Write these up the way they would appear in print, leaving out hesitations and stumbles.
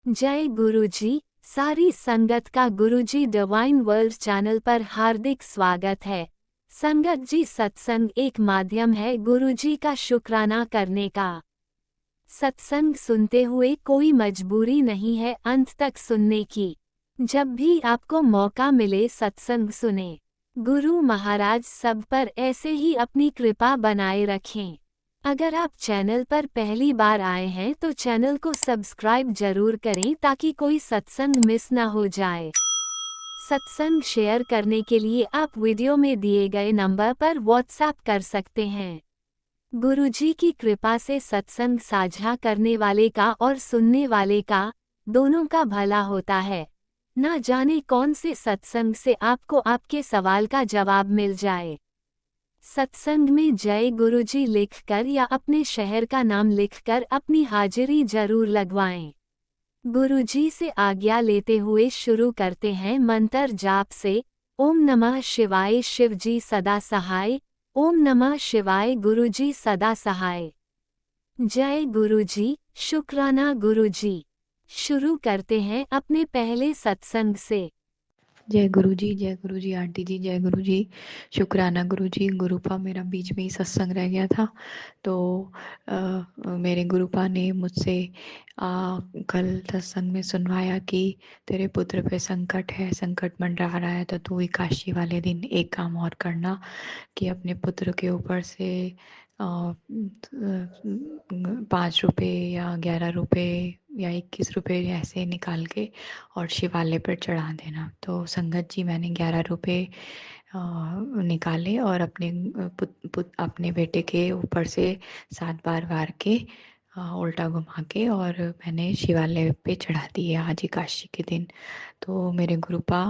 जय गुरुजी। सारी संगत का गुरुजी डिवाइन वर्ल्ड चैनल पर हार्दिक स्वागत है। संगत जी, सत्संग एक माध्यम है गुरुजी का शुक्राना करने का। सत्संग सुनते हुए कोई मजबूरी नहीं है अंत तक सुनने की। जब भी आपको मौका मिले सत्संग सुने। गुरु महाराज सब पर ऐसे ही अपनी कृपा बनाए रखें। अगर आप चैनल पर पहली बार आए हैं तो चैनल को सब्सक्राइब जरूर करें ताकि कोई सत्संग मिस ना हो जाए। सत्संग शेयर करने के लिए आप वीडियो में दिए गए नंबर पर व्हाट्सएप कर सकते हैं। गुरुजी की कृपा से सत्संग साझा करने वाले का और सुनने वाले का, दोनों का भला होता है। ना जाने कौन से सत्संग से आपको आपके सवाल का जवाब मिल जाए। सत्संग में जय गुरुजी लिखकर या अपने शहर का नाम लिखकर अपनी हाजिरी जरूर लगवाएं। गुरुजी से आज्ञा लेते हुए शुरू करते हैं मंत्र जाप से। ओम नमः शिवाय, शिवजी सदा सहाय। ओम नमः शिवाय, गुरुजी सदा सहाय। जय गुरुजी, शुक्राना गुरुजी। शुरू करते हैं अपने पहले सत्संग से। जय गुरु जी आंटी जी, जय गुरु जी। शुक्राना गुरु जी। गुरुपा मेरा बीच में ही सत्संग रह गया था, तो मेरे गुरुपा ने मुझसे कल सत्संग में सुनवाया कि तेरे पुत्र पे संकट है, संकट मंडरा रहा है, तो तू एकादशी वाले दिन एक काम और करना कि अपने पुत्र के ऊपर से 5 रुपये या 11 रुपये या 21 रुपये ऐसे निकाल के और शिवालय पर चढ़ा देना। तो संगत जी, मैंने 11 रुपये निकाले और अपने बेटे के ऊपर से 7 बार वार के उल्टा घुमा के और मैंने शिवालय पे चढ़ा दिए आज एकादशी के दिन। तो मेरे गुरुपा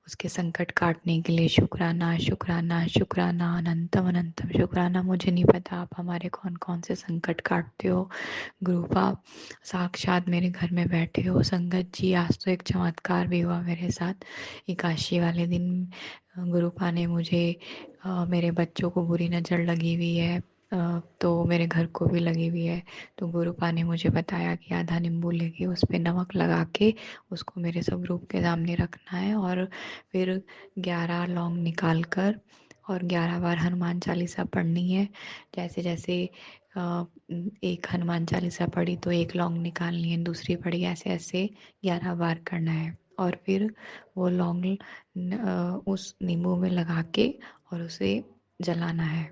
उसके संकट काटने के लिए शुक्राना शुक्राना शुक्राना, अनंतम अनंतम शुक्राना। मुझे नहीं पता आप हमारे कौन कौन से संकट काटते हो। गुरुपा साक्षात मेरे घर में बैठे हो। संगत जी, आज तो एक चमत्कार भी हुआ मेरे साथ। एकादशी वाले दिन गुरुपा ने मुझे मेरे बच्चों को बुरी नज़र लगी हुई है, तो मेरे घर को भी लगी हुई है, तो गुरुपा ने मुझे बताया कि आधा नींबू लेके उस पर नमक लगा के उसको मेरे स्वरूप के सामने रखना है और फिर 11 लौंग निकाल कर और 11 बार हनुमान चालीसा पढ़नी है। जैसे जैसे एक हनुमान चालीसा पढ़ी तो एक लौंग निकालनी है, दूसरी पढ़ी, ऐसे ऐसे 11 बार करना है। और फिर वो लौंग उस नींबू में लगा के और उसे जलाना है,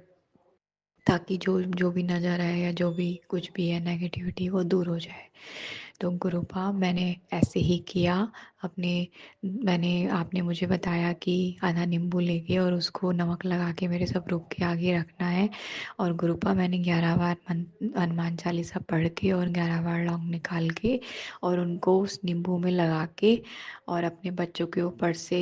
ताकि जो जो भी नज़र है या जो भी कुछ भी है नेगेटिविटी, वो दूर हो जाए। तो गुरुपा मैंने ऐसे ही किया। अपने मैंने आपने मुझे बताया कि आधा नींबू लेके और उसको नमक लगा के मेरे स्वरूप के आगे रखना है। और गुरुपा मैंने 11 बार हनुमान चालीसा पढ़ के और 11 बार लौंग निकाल के और उनको उस नींबू में लगा के और अपने बच्चों के ऊपर से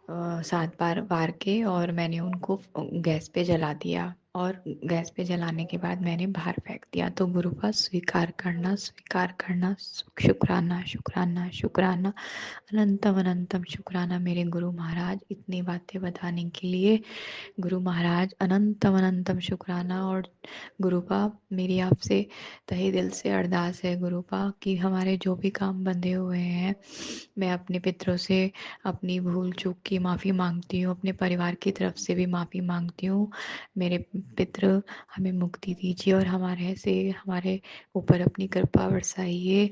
7 बार वार के और मैंने उनको गैस पे जला दिया। और गैस पे जलाने के बाद मैंने बाहर फेंक दिया। तो गुरु का स्वीकार करना, स्वीकार करना, शुक्राना शुक्राना शुक्राना, अनंतम अनंतम शुक्राना मेरे गुरु महाराज, इतनी बातें बताने के लिए। गुरु महाराज अनंतम अनंतम शुक्राना। और गुरुपा, मेरी आपसे तहे दिल से अरदास है गुरुपा कि हमारे जो भी काम बंधे हुए हैं, मैं अपने पितरों से अपनी भूल चूक की माफ़ी मांगती हूँ, अपने परिवार की तरफ से भी माफ़ी मांगती हूँ। मेरे पितृ हमें मुक्ति दीजिए और हमारे ऊपर अपनी कृपा बरसाइए।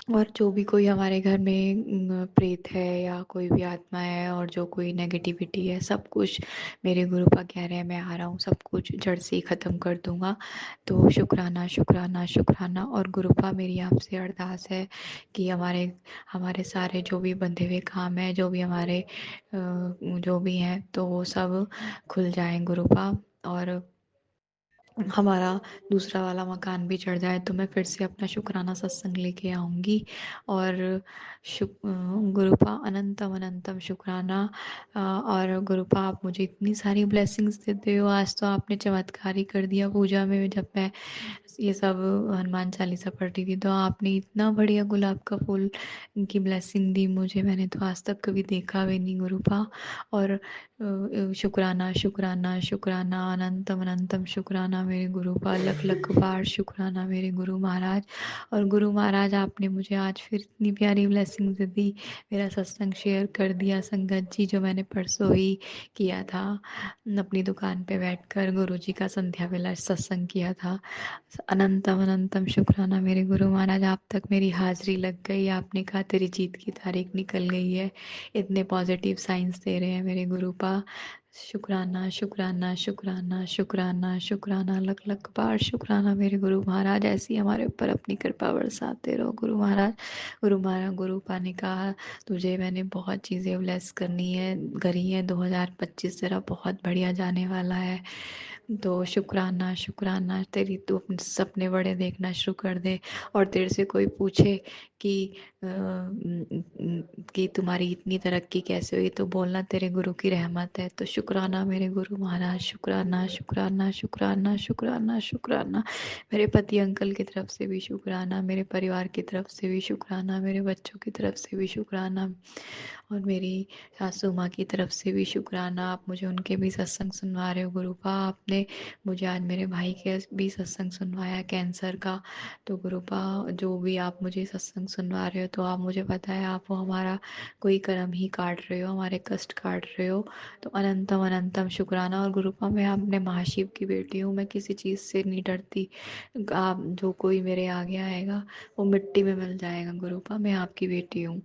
और जो भी कोई हमारे घर में प्रेत है या कोई भी आत्मा है और जो कोई नेगेटिविटी है, सब कुछ मेरे गुरुपा कह रहे हैं मैं आ रहा हूँ, सब कुछ जड़ से ही ख़त्म कर दूंगा। तो शुक्राना शुक्राना शुक्राना। और गुरुपा, मेरी आपसे अरदास है कि हमारे हमारे सारे जो भी बंधे हुए काम है, जो भी हमारे जो भी हैं, तो वो सब खुल जाएं गुरुपा। और हमारा दूसरा वाला मकान भी चढ़ जाए तो मैं फिर से अपना शुक्राना सत्संग लेके आऊँगी। और गुरुपा अनंतम अनंतम शुक्राना। और गुरुपा, आप मुझे इतनी सारी ब्लेसिंग्स देते हो। आज तो आपने चमत्कार ही कर दिया पूजा में। जब मैं ये सब हनुमान चालीसा पढ़ रही थी तो आपने इतना बढ़िया गुलाब का फूल की ब्लेसिंग दी मुझे, मैंने तो आज तक कभी देखा भी नहीं गुरुपा। और शुक्राना शुक्राना शुक्राना, अनंतम अनंतम शुक्राना मेरे गुरुपा, लख लख बार शुक्राना मेरे गुरु महाराज। और गुरु महाराज आपने मुझे आज फिर इतनी प्यारी ब्लेसिंग्स दे, मेरा सत्संग शेयर कर दिया संगत जी, जो मैंने परसों ही किया था अपनी दुकान पे बैठकर गुरु जी का संध्या वेला सत्संग किया था। अनंतम अनंतम शुक्राना मेरे गुरु महाराज, आप तक मेरी हाजिरी लग गई। आपने कहा तेरी जीत की तारीख निकल गई है। इतने पॉजिटिव साइंस दे रहे हैं मेरे गुरुपा। शुक्राना शुक्राना शुक्राना शुक्राना शुक्राना, लख लख बार शुक्राना मेरे गुरु महाराज। ऐसी हमारे ऊपर अपनी कृपा बरसाते रहो गुरु महाराज। गुरु महाराज गुरुपा ने कहा तुझे मैंने बहुत चीज़ें ब्लेस करी है। 2025 तेरा बहुत बढ़िया जाने वाला है। तो शुक्राना शुक्राना, तेरी तू अपने सपने बड़े देखना शुरू कर दे। और तेरे से कोई पूछे कि कि तुम्हारी इतनी तरक्की कैसे हुई, तो बोलना तेरे गुरु की रहमत है। तो शुक्राना मेरे गुरु महाराज, शुक्राना शुक्राना शुक्राना शुक्राना शुक्राना। मेरे पति अंकल की तरफ से भी शुक्राना, मेरे परिवार की तरफ से भी शुक्राना, मेरे बच्चों की तरफ से भी शुक्राना, और मेरी सासू माँ की तरफ से भी शुक्राना। आप मुझे उनके भी सत्संग सुनवा रहे हो गुरुपा। आपने मुझे आज मेरे भाई के भी सत्संग सुनवाया कैंसर का। तो गुरुपा जो भी आप मुझे सत्संग सुनवा रहे हो, तो आप मुझे पता है आप वो हमारा कोई कर्म ही काट रहे हो, हमारे कष्ट काट रहे हो। तो अनंतम अनंतम शुक्राना। और गुरुपा मैं अपने महाशिव की बेटी हूँ, मैं किसी चीज़ से नहीं डरती। आप जो कोई मेरे आगे आएगा वो मिट्टी में मिल जाएगा गुरुपा, मैं आपकी बेटी हूँ।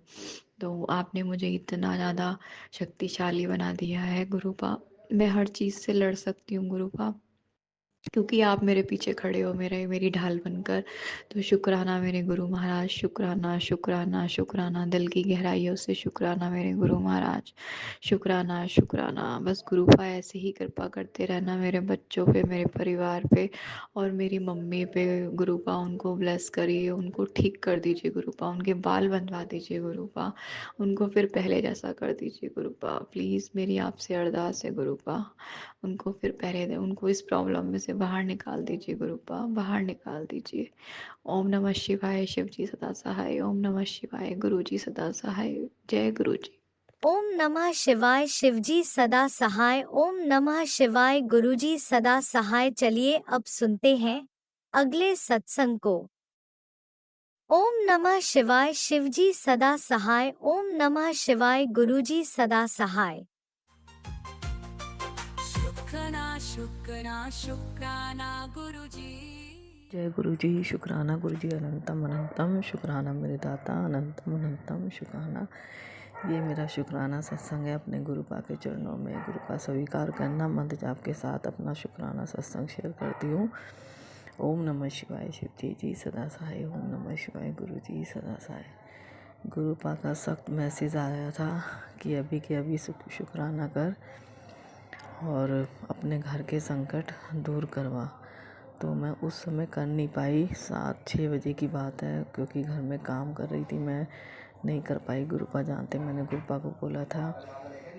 तो आपने मुझे इतना ज़्यादा शक्तिशाली बना दिया है गुरुपा। मैं हर चीज़ से लड़ सकती हूँ गुरुपा, क्योंकि आप मेरे पीछे खड़े हो, मेरी ढाल बनकर। तो शुक्राना मेरे गुरु महाराज, शुक्राना शुक्राना शुक्राना, दिल की गहराइयों से शुक्राना मेरे गुरु महाराज। शुक्राना शुक्राना। बस गुरुपा ऐसे ही कृपा करते रहना मेरे बच्चों पे, मेरे परिवार पे और मेरी मम्मी पे गुरुपा। उनको ब्लेस करिए, उनको ठीक कर दीजिए गुरुपा, उनके बाल बनवा दीजिए गुरुपा, उनको फिर पहले जैसा कर दीजिए गुरुपा। प्लीज़ मेरी आपसे अरदास है गुरुपा, उनको फिर पहले दे, उनको इस प्रॉब्लम में से बाहर निकाल दीजिए गुरुपा, बाहर निकाल दीजिए। ओम नमः शिवाय, शिव जी सदा सहाय। ओम नमः शिवाय, गुरु जी सदा सहाय। जय गुरु जी। ओम नमः शिवाय, शिवजी सदा सहाय। ओम नमः शिवाय, गुरुजी सदा सहाय। चलिए अब सुनते हैं अगले सत्संग को। ओम नमः शिवाय, शिवजी सदा सहाय। ओम नमः शिवाय, गुरुजी सदा सहाय। शुक्राना शुक्राना शुक्राना गुरुजी। जय गुरु जी। शुक्राना गुरु जी, अनंतम अनंतम शुक्राना मेरे दाता, अनंतम अनंतम शुक्राना। ये मेरा शुक्राना सत्संग है अपने गुरुपा के चरणों में। गुरुपा स्वीकार करना, मंत्र जाप के साथ अपना शुक्राना सत्संग शेयर करती हूँ। ओम नमः शिवाय, शिव जी सदा सहाय। ओम नमः शिवाय, गुरु जी सदा सहाय। गुरुपा का सख्त मैसेज आया था कि अभी के अभी शुक्राना कर और अपने घर के संकट दूर करवा। तो मैं उस समय कर नहीं पाई, 7-6 बजे की बात है, क्योंकि घर में काम कर रही थी, मैं नहीं कर पाई। गुरुपा जानते, मैंने गुरुपा को बोला था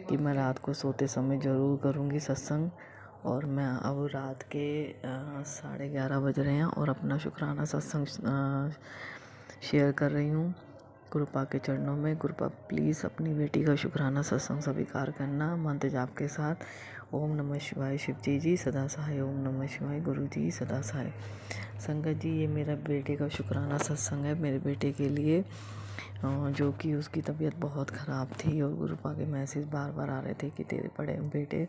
कि मैं रात को सोते समय ज़रूर करूँगी सत्संग। और मैं अब रात के 11:30 बज रहे हैं और अपना शुक्राना सत्संग शेयर कर रही हूँ गुरुपा के चरणों में। गुरुपा प्लीज़ अपनी बेटी का शुक्राना सत्संग स्वीकार करना मंत्र जाप के साथ। ओम नमः शिवाय, शिव जी सदा सहाय। ओम नमः शिवाय, गुरु जी सदा सहाय। संगत जी, ये मेरा बेटे का शुक्राना सत्संग है मेरे बेटे के लिए, जो कि उसकी तबीयत बहुत ख़राब थी। और गुरुपा के मैसेज बार बार आ रहे थे कि तेरे बड़े बेटे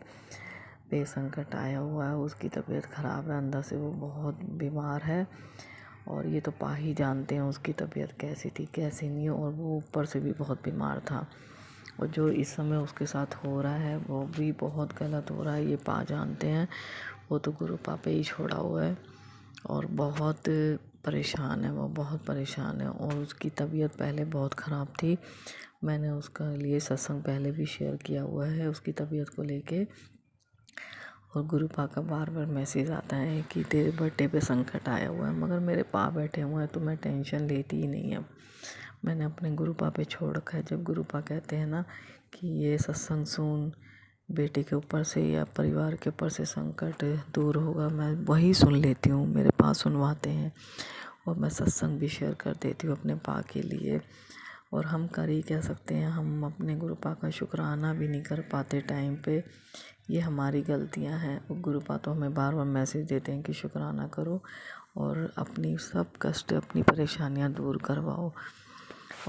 पे संकट आया हुआ है, उसकी तबीयत ख़राब है, अंदर से वो बहुत बीमार है। और ये तो पा ही जानते हैं उसकी तबीयत कैसी थी कैसी नहीं, और वो ऊपर से भी बहुत बीमार था। और जो इस समय उसके साथ हो रहा है वो भी बहुत गलत हो रहा है, ये पा जानते हैं। वो तो गुरुपा पे ही छोड़ा हुआ है और बहुत परेशान है, वो बहुत परेशान है। और उसकी तबीयत पहले बहुत ख़राब थी, मैंने उसका लिए सत्संग पहले भी शेयर किया हुआ है उसकी तबीयत को लेके। और गुरुपा का बार बार मैसेज आता है कि तेरे बर्थडे पे संकट आया हुआ है, मगर मेरे पा बैठे हुए हैं तो मैं टेंशन लेती ही नहीं। अब मैंने अपने गुरुपा पे छोड़ रखा है। जब गुरुपा कहते हैं ना कि ये सत्संग सुन, बेटे के ऊपर से या परिवार के ऊपर से संकट दूर होगा, मैं वही सुन लेती हूँ। मेरे पास सुनवाते हैं और मैं सत्संग भी शेयर कर देती हूँ अपने पा के लिए। और हम कर ही क्या सकते हैं, हम अपने गुरुपा का शुक्राना भी नहीं कर पाते टाइम पे। ये हमारी गलतियां हैं। और गुरुपा तो हमें बार बार मैसेज देते हैं कि शुक्राना करो और अपनी सब कष्ट, अपनी परेशानियां दूर करवाओ।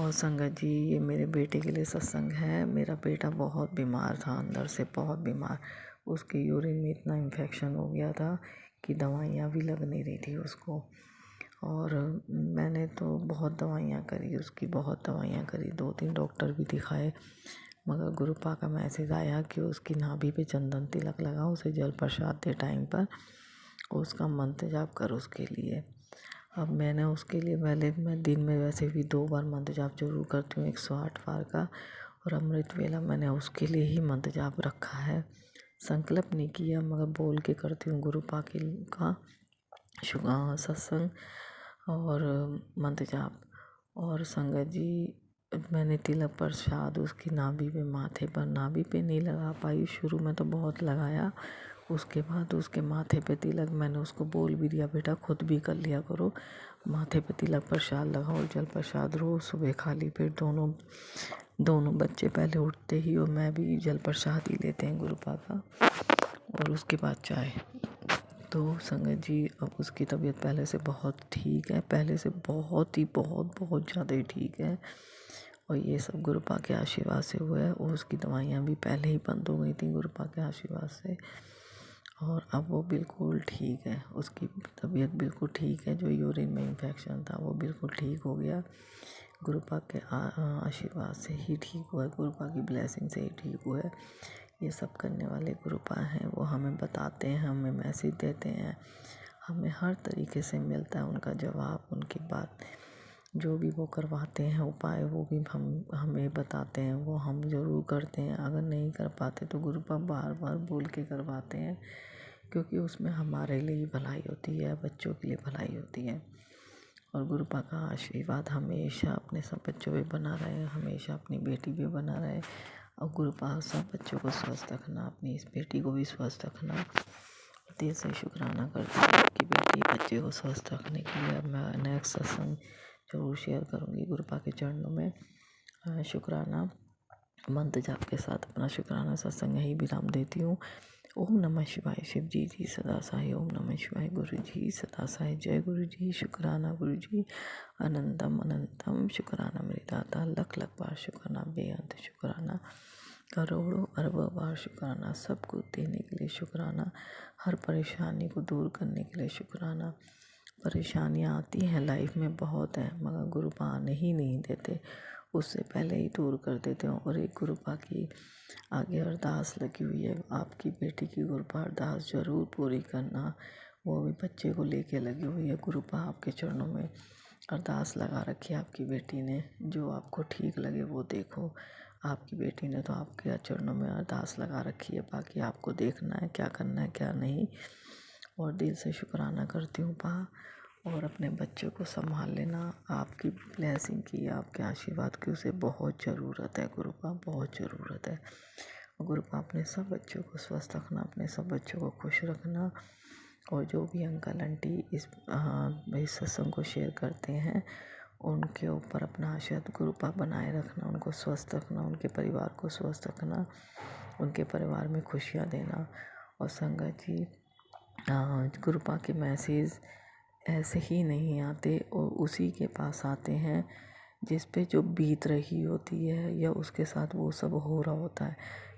और संगत जी, ये मेरे बेटे के लिए सत्संग है। मेरा बेटा बहुत बीमार था, अंदर से बहुत बीमार। उसके यूरिन में इतना इन्फेक्शन हो गया था कि दवाइयाँ भी लग नहीं रही थी उसको। और मैंने तो बहुत दवाइयाँ करी उसकी, बहुत दवाइयाँ करी, 2-3 डॉक्टर भी दिखाए। मगर गुरुपा का मैसेज आया कि उसकी नाभि पे चंदन तिलक लगा, उसे जल प्रसाद दे टाइम पर, उसका मंत्र जाप कर उसके लिए। अब मैंने उसके लिए मैं दिन में वैसे भी 2 बार मंत्र जाप जरूर करती हूँ, 108 बार का। और अमृत वेला मैंने उसके लिए ही मंत्र जाप रखा है। संकल्प नहीं किया मगर बोल के करती हूँ गुरुपा के का सत्संग और मंत्र जाप। और संगत जी, मैंने तिलक प्रसाद उसकी नाभि पे, माथे पर, नाभि पे नहीं लगा पाई शुरू में, तो बहुत लगाया। उसके बाद उसके माथे पे तिलक, मैंने उसको बोल भी दिया, बेटा खुद भी कर लिया करो, माथे पे तिलक प्रसाद लगाओ, जल प्रसाद रोज सुबह खाली पेट। दोनों बच्चे पहले उठते ही और मैं भी जल प्रसाद ही लेते हैं गुरुपा का, और उसके बाद चाय। तो संगत जी, अब उसकी तबीयत पहले से बहुत ठीक है, पहले से बहुत ज़्यादा ही ठीक है। और ये सब गुरुपा के आशीर्वाद से हुआ है। और उसकी दवाइयाँ भी पहले ही बंद हो गई थी गुरुपा के आशीर्वाद से। और अब वो बिल्कुल ठीक है, उसकी तबीयत बिल्कुल ठीक है। जो यूरिन में इन्फेक्शन था वो बिल्कुल ठीक हो गया। गुरुपा के आशीर्वाद से ही ठीक हुआ है, गुरुपा की ब्लेसिंग से ही ठीक हुआ है। ये सब करने वाले गुरुपा हैं, वो हमें बताते हैं, हमें मैसेज देते हैं, हमें हर तरीके से मिलता है उनका जवाब, उनकी बात। जो भी वो करवाते हैं उपाय, वो भी हमें बताते हैं, वो हम ज़रूर करते हैं। अगर नहीं कर पाते तो गुरुपा बार बार बोल के करवाते हैं, क्योंकि उसमें हमारे लिए ही भलाई होती है, बच्चों के लिए भलाई होती है। और गुरुपा का आशीर्वाद हमेशा अपने सब बच्चों पे बना रहे, हमेशा अपनी बेटी पे बना रहे। और गुरुपा सब बच्चों को स्वस्थ रखना, अपनी इस बेटी को भी स्वस्थ रखना। दिल से शुक्राना करती हूँ कि बेटी बच्चे को स्वस्थ रखने के लिए। अब मैं नेक्स्ट सत्संग जरूर शेयर करूँगी गुरुपा के चरणों में। शुक्राना मंत्र जाप के साथ अपना शुक्राना सत्संग यही विराम देती हूँ। ओम नमः शिवाय। शिव जी सदा सहाय। ओम नमः शिवाय। गुरु जी सदा सहाय। जय गुरु जी। शुक्राना गुरु जी, अनंतम अनंतम शुक्राना मेरे दाता। लख लख बार शुक्राना, बेअंत शुक्राना, करोड़ों अरबों बार शुक्राना। सब कुछ देने के लिए शुक्राना, हर परेशानी को दूर करने के लिए शुक्राना। परेशानियाँ आती हैं लाइफ में बहुत है, मगर गुरुपा आने ही नहीं देते, उससे पहले ही दूर कर देते हो। और एक गुरुपा की आगे अरदास लगी हुई है, आपकी बेटी की गुरुपा अरदास ज़रूर पूरी करना। वो भी बच्चे को लेके लगी हुई है। गुरुपा आपके चरणों में अरदास लगा रखी है आपकी बेटी ने, जो आपको ठीक लगे वो देखो। आपकी बेटी ने तो आपके चरणों में अरदास लगा रखी है, बाकी आपको देखना है क्या करना है क्या नहीं। और दिल से शुक्राना करती हूँ पा। और अपने बच्चों को संभाल लेना, आपकी ब्लेसिंग की, आपके आशीर्वाद की उसे बहुत ज़रूरत है गुरुपा, बहुत ज़रूरत है। गुरुपा अपने सब बच्चों को स्वस्थ रखना, अपने सब बच्चों को खुश रखना। और जो भी अंकल आंटी इस सत्संग को शेयर करते हैं, उनके ऊपर अपना आशीर्वाद गुरुपा बनाए रखना, उनको स्वस्थ रखना, उनके परिवार को स्वस्थ रखना, उनके परिवार में खुशियाँ देना। और संगत जी, गुरुपा के मैसेज ऐसे ही नहीं आते, और उसी के पास आते हैं जिस पे जो बीत रही होती है या उसके साथ वो सब हो रहा होता है।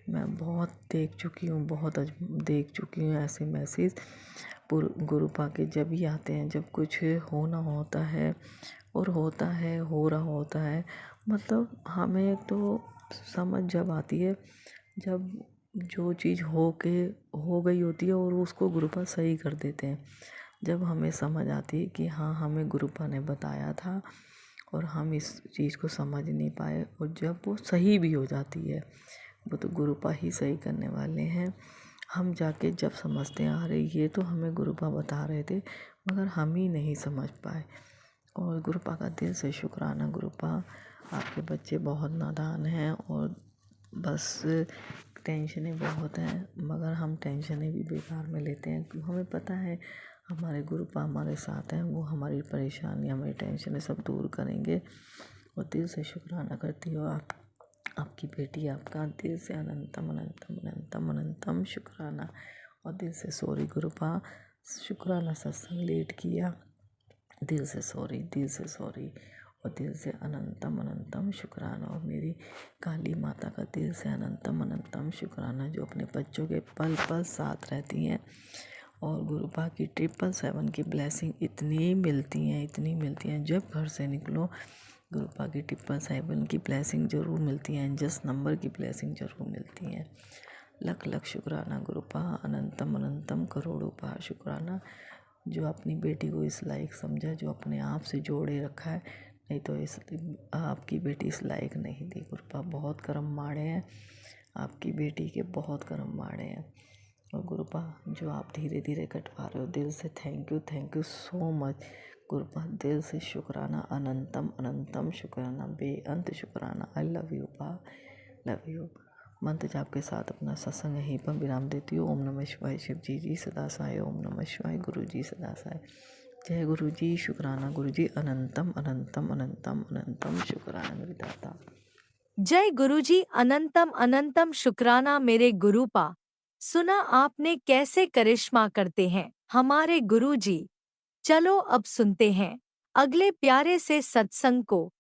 मैं बहुत देख चुकी हूँ, बहुत देख चुकी हूँ ऐसे मैसेज गुरुपा के जब ही आते हैं, जब कुछ होना होता है और होता है, हो रहा होता है। मतलब हमें तो समझ जब आती है जब जो चीज़ हो गई होती है और उसको गुरुपा सही कर देते हैं। जब हमें समझ आती है कि हाँ, हमें गुरुपा ने बताया था और हम इस चीज़ को समझ नहीं पाए, और जब वो सही भी हो जाती है, वो तो गुरुपा ही सही करने वाले हैं। हम जाके जब समझते हैं, अरे ये तो हमें गुरुपा बता रहे थे मगर हम ही नहीं समझ पाए। और गुरुपा का दिल से शुक्राना। गुरुपा, आपके बच्चे बहुत नादान हैं और बस टेंशनें बहुत हैं, मगर हम टेंशनें भी बेकार में लेते हैं, क्योंकि हमें पता है हमारे गुरुपा हमारे साथ हैं, वो हमारी परेशानी, हमारी टेंशनें सब दूर करेंगे। और दिल से शुक्राना करती हूँ आपकी बेटी आपका दिल से अनंतम अनंतम अनंतम अनंतम शुक्राना। और दिल से सॉरी गुरुपा, शुक्राना सत्संग लेट किया, दिल से सॉरी, दिल से सॉरी। और दिल से अनंतम अनंतम शुक्राना। और मेरी काली माता का दिल से अनंतम अनंतम शुक्राना, जो अपने बच्चों के पल पल साथ रहती हैं। और गुरुपा की 777 की ब्लेसिंग इतनी मिलती हैं, इतनी मिलती हैं। जब घर से निकलो गुरुपा की 777 की ब्लेसिंग ज़रूर मिलती हैं, जस्ट नंबर की ब्लेसिंग ज़रूर मिलती हैं। लख लख शुक्राना गुरुपा, अनंतम अनंतम करोड़ों बार शुक्राना, जो अपनी बेटी को इस लायक समझा, जो अपने आप से जोड़े रखा है। नहीं तो इस आपकी बेटी इस लायक नहीं थी गुरुपा। बहुत कर्म माड़े हैं आपकी बेटी के, बहुत कर्म माड़े हैं। और गुरुपा जो आप धीरे धीरे कटवा रहे हो, दिल से थैंक यू सो मच गुरुपा। दिल से शुक्राना, अनंतम अनंतम शुक्राना, बेअंत शुक्राना। आई लव यू पा, लव यू। मंत्र जाप के साथ अपना सत्संग यहीं पर विराम देती हूँ। ओम नमः शिवाय, शिव जी सदा सहाय। ओम नमः शिवाय, गुरु जी सदा सहाय। जय गुरु जी, शुक्राना गुरु जी, अनंतम अनंतम अनंतम अनंतम शुक्राना मेरे दाता। जय गुरुजी, अनंतम अनंतम शुक्राना मेरे गुरुपा। सुना आपने कैसे करिश्मा करते हैं हमारे गुरुजी। चलो अब सुनते हैं अगले प्यारे से सत्संग को।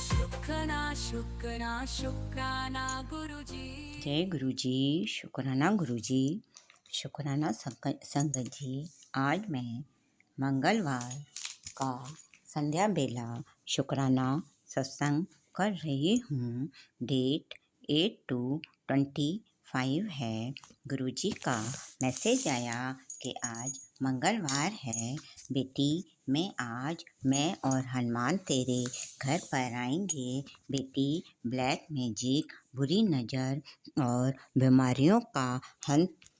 शुक्राना शुक्राना शुक्राना गुरुजी। जय गुरुजी, शुक्राना गुरुजी, शुक्राना संगत जी। आज मैं मंगलवार का संध्या बेला शुक्राना सत्संग कर रही हूँ। डेट 8/2/25 है। गुरुजी का मैसेज आया कि आज मंगलवार है बेटी, मैं और हनुमान तेरे घर पर आएंगे बेटी। ब्लैक मैजिक, बुरी नज़र और बीमारियों का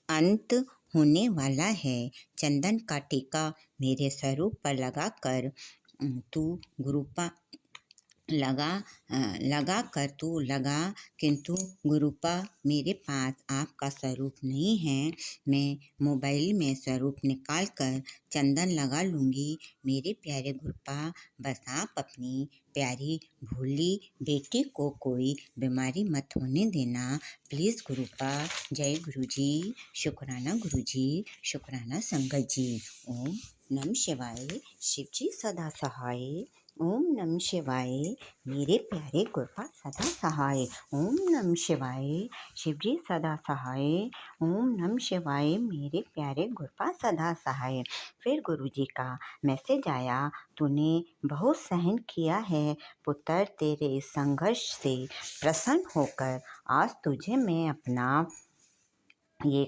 अंत होने वाला है। चंदन का टीका मेरे स्वरूप पर लगा कर तू गुरुपा किंतु गुरुपा मेरे पास आपका स्वरूप नहीं है। मैं मोबाइल में स्वरूप निकाल कर चंदन लगा लूँगी। मेरे प्यारे गुरुपा, बस आप अपनी प्यारी भोली बेटी को कोई बीमारी मत होने देना प्लीज़ गुरुपा। जय गुरुजी, शुक्राना गुरुजी, शुक्राना संगत जी। ओम नमः शिवाय, शिव जी सदा सहाय। ओम नमः शिवाय, मेरे प्यारे गुरुपा सदा सहाय। ओम नमः शिवाय, शिव जी सदा सहाय। ओम नमः शिवाय, मेरे प्यारे गुरुपा सदा सहाय। फिर गुरुजी का मैसेज आया, तूने बहुत सहन किया है पुत्र, तेरे संघर्ष से प्रसन्न होकर आज तुझे मैं अपना ये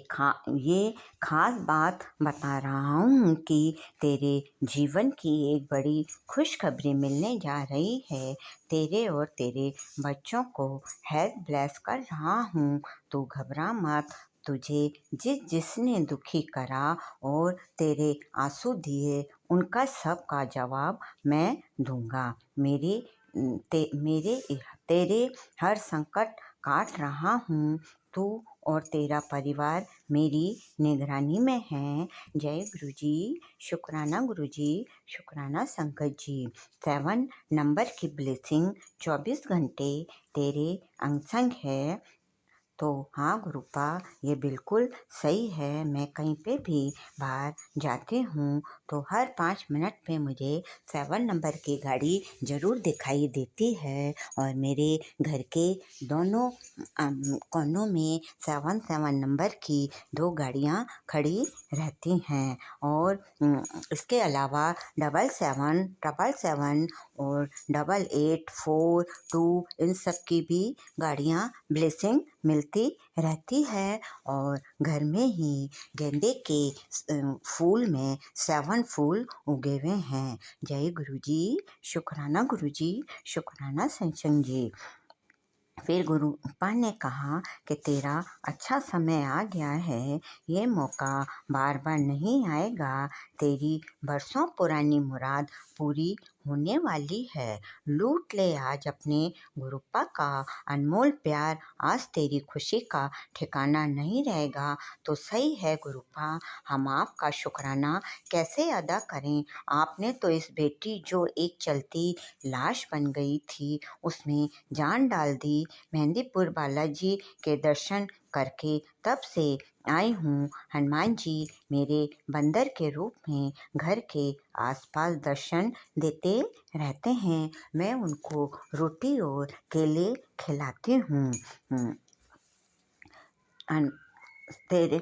खास बात बता रहा हूँ कि तेरे जीवन की एक बड़ी खुशखबरी मिलने जा रही है। तेरे और तेरे बच्चों को हेल्थ ब्लेस कर रहा हूँ। तू घबरा मत। तुझे जिसने दुखी करा और तेरे आंसू दिए, उनका सब का जवाब मैं दूंगा। तेरे हर संकट काट रहा हूँ। तू और तेरा परिवार मेरी निगरानी में है। जय गुरुजी, शुक्राना गुरुजी, शुक्राना संगत जी। 7 नंबर की ब्लेसिंग 24 घंटे तेरे अंग है। तो हाँ गुरुपा, ये बिल्कुल सही है। मैं कहीं पे भी बाहर जाती हूँ तो हर 5 मिनट पे मुझे 7 नंबर की गाड़ी ज़रूर दिखाई देती है। और मेरे घर के दोनों कोनों में 7 नंबर की 2 गाड़ियाँ खड़ी रहती हैं। और इसके अलावा 77 777 और 8842 इन सब की भी गाड़ियाँ ब्लेसिंग मिलती रहती है। और घर में ही गेंदे के फूल में 7 फूल उगे हुए हैं। जय गुरुजी, शुक्राना गुरुजी, शुक्राना सत्संग जी। फिर गुरुपा ने कहा कि तेरा अच्छा समय आ गया है, ये मौका बार बार नहीं आएगा। तेरी बरसों पुरानी मुराद पूरी होने वाली है। लूट ले आज अपने गुरुपा का अनमोल प्यार, आज तेरी खुशी का ठिकाना नहीं रहेगा। तो सही है गुरुपा, हम आपका शुक्राना कैसे अदा करें। आपने तो इस बेटी जो एक चलती लाश बन गई थी उसमें जान डाल दी। मेहंदीपुर बालाजी के दर्शन करके तब से आई हूँ। हनुमान जी मेरे बंदर के रूप में घर के आसपास दर्शन देते रहते हैं। मैं उनको रोटी और केले खिलाती हूँ। अन- तेरे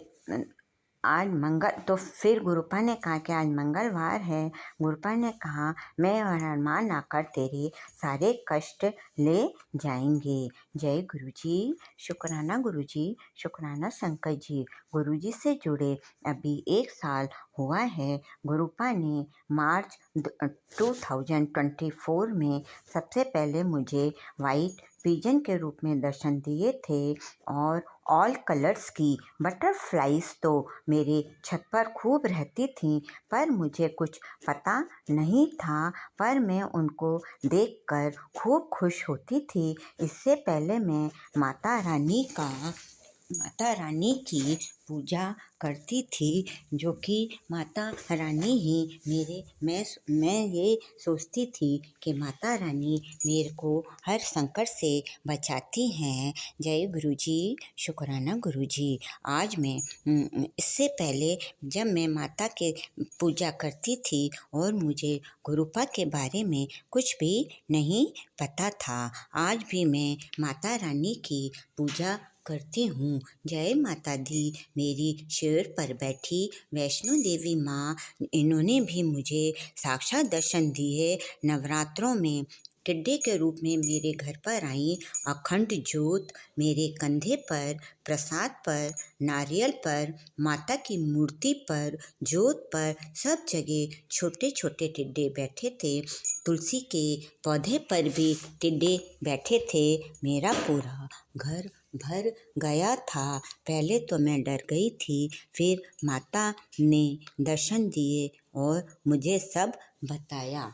आज मंगल तो फिर गुरुपा ने कहा कि आज मंगलवार है। गुरुपा ने कहा मैं और हनुमान आकर तेरे सारे कष्ट ले जाएंगे। जय गुरुजी, शुक्राना गुरुजी, शुक्राना शंकर जी। गुरुजी से जुड़े अभी 1 साल हुआ है। गुरुपा ने मार्च 2024 में सबसे पहले मुझे वाइट पिजन के रूप में दर्शन दिए थे और ऑल कलर्स की बटरफ्लाइज तो मेरे छत पर खूब रहती थीं, पर मुझे कुछ पता नहीं था, पर मैं उनको देखकर खूब खुश होती थी। इससे पहले मैं माता रानी की पूजा करती थी, जो कि माता रानी ही मैं ये सोचती थी कि माता रानी मेरे को हर संकट से बचाती हैं। जय गुरुजी, शुक्राना गुरुजी। आज मैं इससे पहले जब मैं माता के पूजा करती थी और मुझे गुरुपा के बारे में कुछ भी नहीं पता था, आज भी मैं माता रानी की पूजा करती हूँ। जय माता दी। मेरी शेर पर बैठी वैष्णो देवी माँ, इन्होंने भी मुझे साक्षात दर्शन दिए। नवरात्रों में टिड्डे के रूप में मेरे घर पर आई। अखंड ज्योत मेरे कंधे पर, प्रसाद पर, नारियल पर, माता की मूर्ति पर, ज्योत पर, सब जगह छोटे छोटे टिड्डे बैठे थे। तुलसी के पौधे पर भी टिड्डे बैठे थे। मेरा पूरा घर भर गया था। पहले तो मैं डर गई थी, फिर माता ने दर्शन दिए और मुझे सब बताया।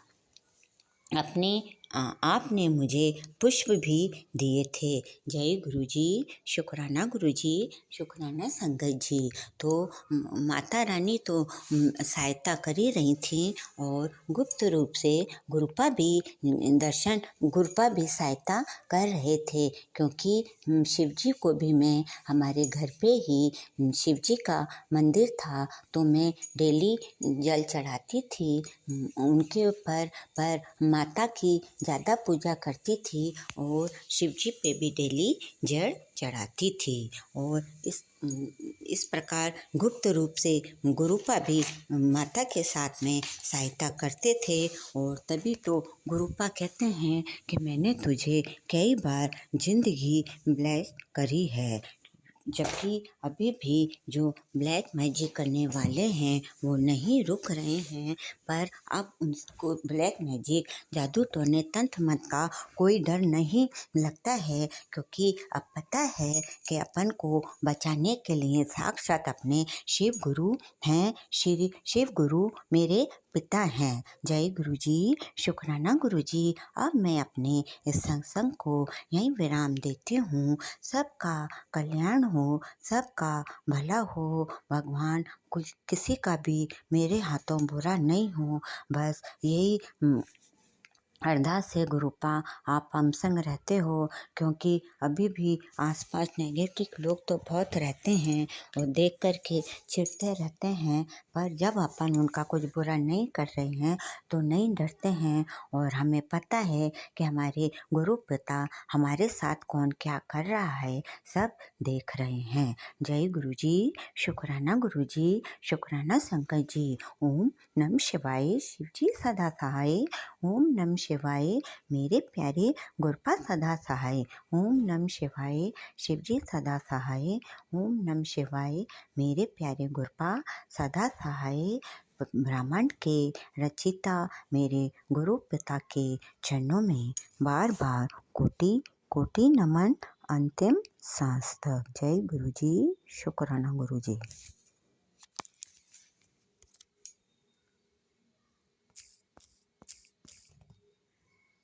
आपने मुझे पुष्प भी दिए थे। जय गुरुजी, शुक्राना गुरुजी, शुक्राना संगत जी। तो माता रानी तो सहायता कर ही रही थी और गुप्त रूप से गुरुपा भी सहायता कर रहे थे, क्योंकि शिवजी को भी मैं हमारे घर पे ही शिवजी का मंदिर था, तो मैं डेली जल चढ़ाती थी उनके ऊपर, पर माता की ज़्यादा पूजा करती थी और शिवजी पे भी डेली जल चढ़ाती थी। और इस प्रकार गुप्त रूप से गुरुपा भी माता के साथ में सहायता करते थे। और तभी तो गुरुपा कहते हैं कि मैंने तुझे कई बार जिंदगी ब्लेस करी है। जबकि अभी भी जो ब्लैक मैजिक करने वाले हैं वो नहीं रुक रहे हैं, पर अब उनको ब्लैक मैजिक, जादू टोने, तंत्र मंत्र का कोई डर नहीं लगता है, क्योंकि अब पता है कि अपन को बचाने के लिए साक्षात अपने शिव गुरु हैं। श्री शिव गुरु मेरे पिता हैं। जय गुरुजी, शुक्राना गुरुजी। अब मैं अपने इस सत्संग को यहीं विराम देती हूँ। सबका कल्याण हो, सबका भला हो, भगवान कुछ किसी का भी मेरे हाथों बुरा नहीं हो, बस यही अरदास है गुरुपा आप हम संग रहते हो, क्योंकि अभी भी आसपास नेगेटिव लोग तो बहुत रहते हैं और देख कर के चिढ़ते रहते हैं, पर जब अपन उनका कुछ बुरा नहीं कर रहे हैं तो नहीं डरते हैं। और हमें पता है कि हमारे गुरु पिता हमारे साथ कौन क्या कर रहा है, सब देख रहे हैं। जय गुरुजी, शुक्राना गुरुजी, शुक्राना शंकर जी। ओम नमः शिवाय, शिवजी सदा सहाय। ओम नमः शिवाय, मेरे प्यारे गुरुपा सदा सहाय। ओम नमः शिवाय, शिवजी सदा सहाय। ओम नमः शिवाय, मेरे प्यारे गुरुपा सदा सहाय। ब्रह्मांड के रचिता मेरे गुरु पिता के चरणों में बार बार कोटि कोटि नमन, अंतिम सांस तक। जय गुरुजी, शुक्राना गुरुजी।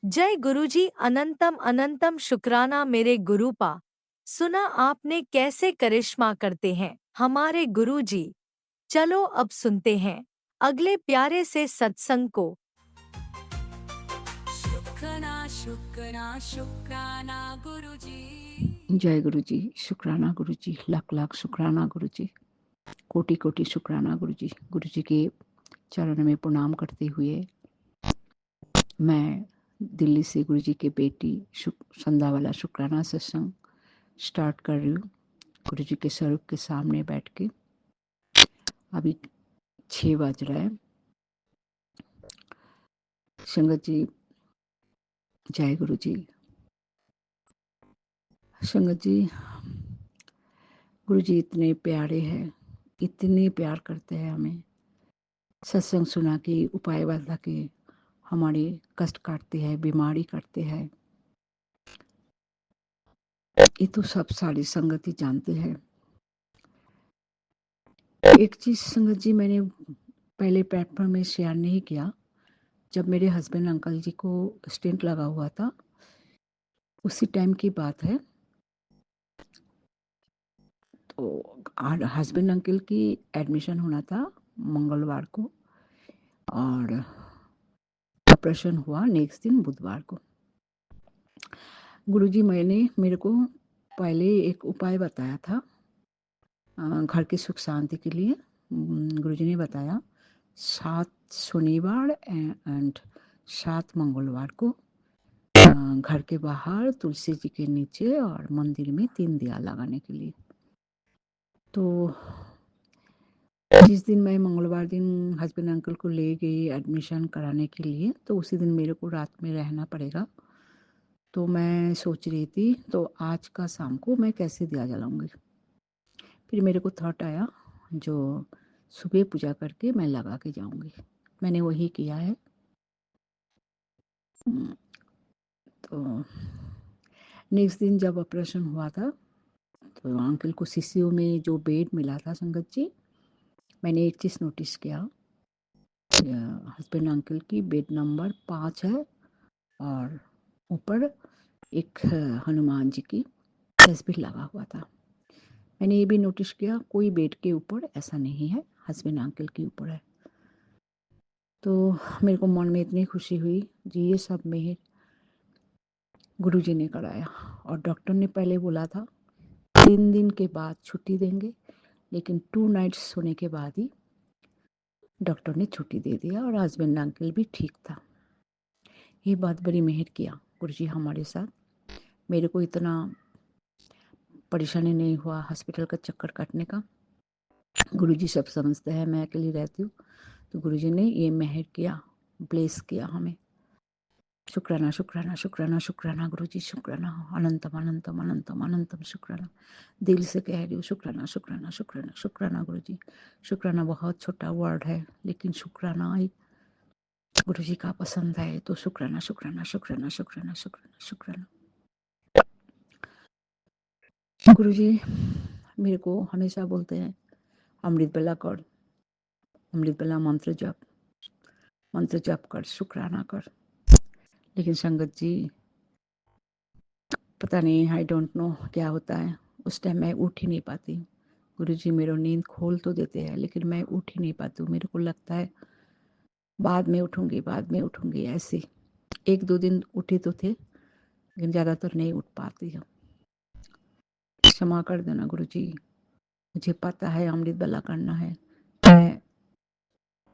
जय गुरुजी अनंतम अनंतम शुक्राना मेरे गुरुपा। सुना आपने कैसे करिश्मा करते हैं हमारे गुरुजी। चलो अब सुनते हैं अगले प्यारे से सत्संग को। शुक्राना शुक्राना शुक्राना गुरुजी जय गुरु जी, शुक्राना गुरु जी, लाख लाख शुक्राना गुरु जी, कोटि कोटि शुक्राना गुरु जी के चरण में प्रणाम करते हुए मैं दिल्ली से गुरु जी के बेटी संध्या वाला शुक्राना सत्संग स्टार्ट कर रही हूँ गुरु जी के स्वरूप के सामने बैठ के। अभी 6 बज रहा है। संगत जी जय गुरु जी। संगत जी, गुरु जी इतने प्यारे हैं, इतने प्यार करते हैं हमें। सत्संग सुना के उपाय बता के हमारे कष्ट काटते हैं, बीमारी काटते हैं। ये तो सब सारी संगति जानते हैं। एक चीज संगत जी मैंने पहले प्लेटफॉर्म में शेयर नहीं किया। जब मेरे हस्बैंड अंकल जी को स्टेंट लगा हुआ था, उसी टाइम की बात है। तो हस्बैंड अंकल की एडमिशन होना था मंगलवार को और ऑपरेशन हुआ नेक्स्ट दिन बुधवार को। गुरुजी मेरे को पहले एक उपाय बताया था घर की सुख शांति के लिए। गुरुजी ने बताया 7 शनिवार एंड 7 मंगलवार को घर के बाहर तुलसी जी के नीचे और मंदिर में 3 दिया लगाने के लिए। तो जिस दिन मैं मंगलवार दिन हस्बैंड अंकल को ले गई एडमिशन कराने के लिए, तो उसी दिन मेरे को रात में रहना पड़ेगा। तो मैं सोच रही थी तो आज का शाम को मैं कैसे दिया जलाऊंगी। फिर मेरे को थॉट आया जो सुबह पूजा करके मैं लगा के जाऊंगी। मैंने वही किया है। तो नेक्स्ट दिन जब ऑपरेशन हुआ था तो अंकल को सीसीयू में जो बेड मिला था संगत जी, मैंने एक चीज़ नोटिस किया, हस्बैंड अंकल की बेड नंबर 5 है और ऊपर एक हनुमान जी की तस्वीर लगा हुआ था। मैंने ये भी नोटिस किया कोई बेड के ऊपर ऐसा नहीं है, हस्बैंड अंकल के ऊपर है। तो मेरे को मन में इतनी खुशी हुई जी, ये सब मेहर गुरुजी ने कराया। और डॉक्टर ने पहले बोला था 3 दिन के बाद छुट्टी देंगे, लेकिन 2 नाइट्स सोने के बाद ही डॉक्टर ने छुट्टी दे दिया और हस्बैंड अंकल भी ठीक था। ये बहुत बड़ी मेहर किया गुरुजी हमारे साथ। मेरे को इतना परेशानी नहीं हुआ हॉस्पिटल का चक्कर काटने का। गुरुजी सब समझते हैं, मैं अकेली रहती हूँ। तो गुरुजी ने ये मेहर किया, ब्लेस किया हमें। शुक्राना शुक्राना शुक्राना शुक्राना गुरुजी, शुक्राना अनंतम अनंतम अनंतम अनंतम शुक्राना। दिल से कह रही हूँ शुक्राना शुक्राना शुक्राना शुक्राना गुरुजी। शुक्राना बहुत छोटा वर्ड है, लेकिन शुक्राना ही गुरुजी का पसंद है। तो शुक्राना शुक्राना शुक्राना शुक्राना शुक्राना शुक्राना। गुरुजी मेरे को हमेशा बोलते हैं अमृत बेला कर, अमृत बेला मंत्र जप कर, शुक्राना कर। लेकिन संगत जी पता नहीं, आई डोंट नो क्या होता है, उस टाइम मैं उठ ही नहीं पाती। गुरुजी मेरा नींद खोल तो देते हैं, लेकिन मैं उठ ही नहीं पाती हूँ। मेरे को लगता है बाद में उठूंगी ऐसे। 1-2 दिन उठी तो थे, लेकिन ज़्यादातर नहीं उठ पाती हूँ। क्षमा कर देना गुरुजी, मुझे पता है अमृत बेला करना है, मैं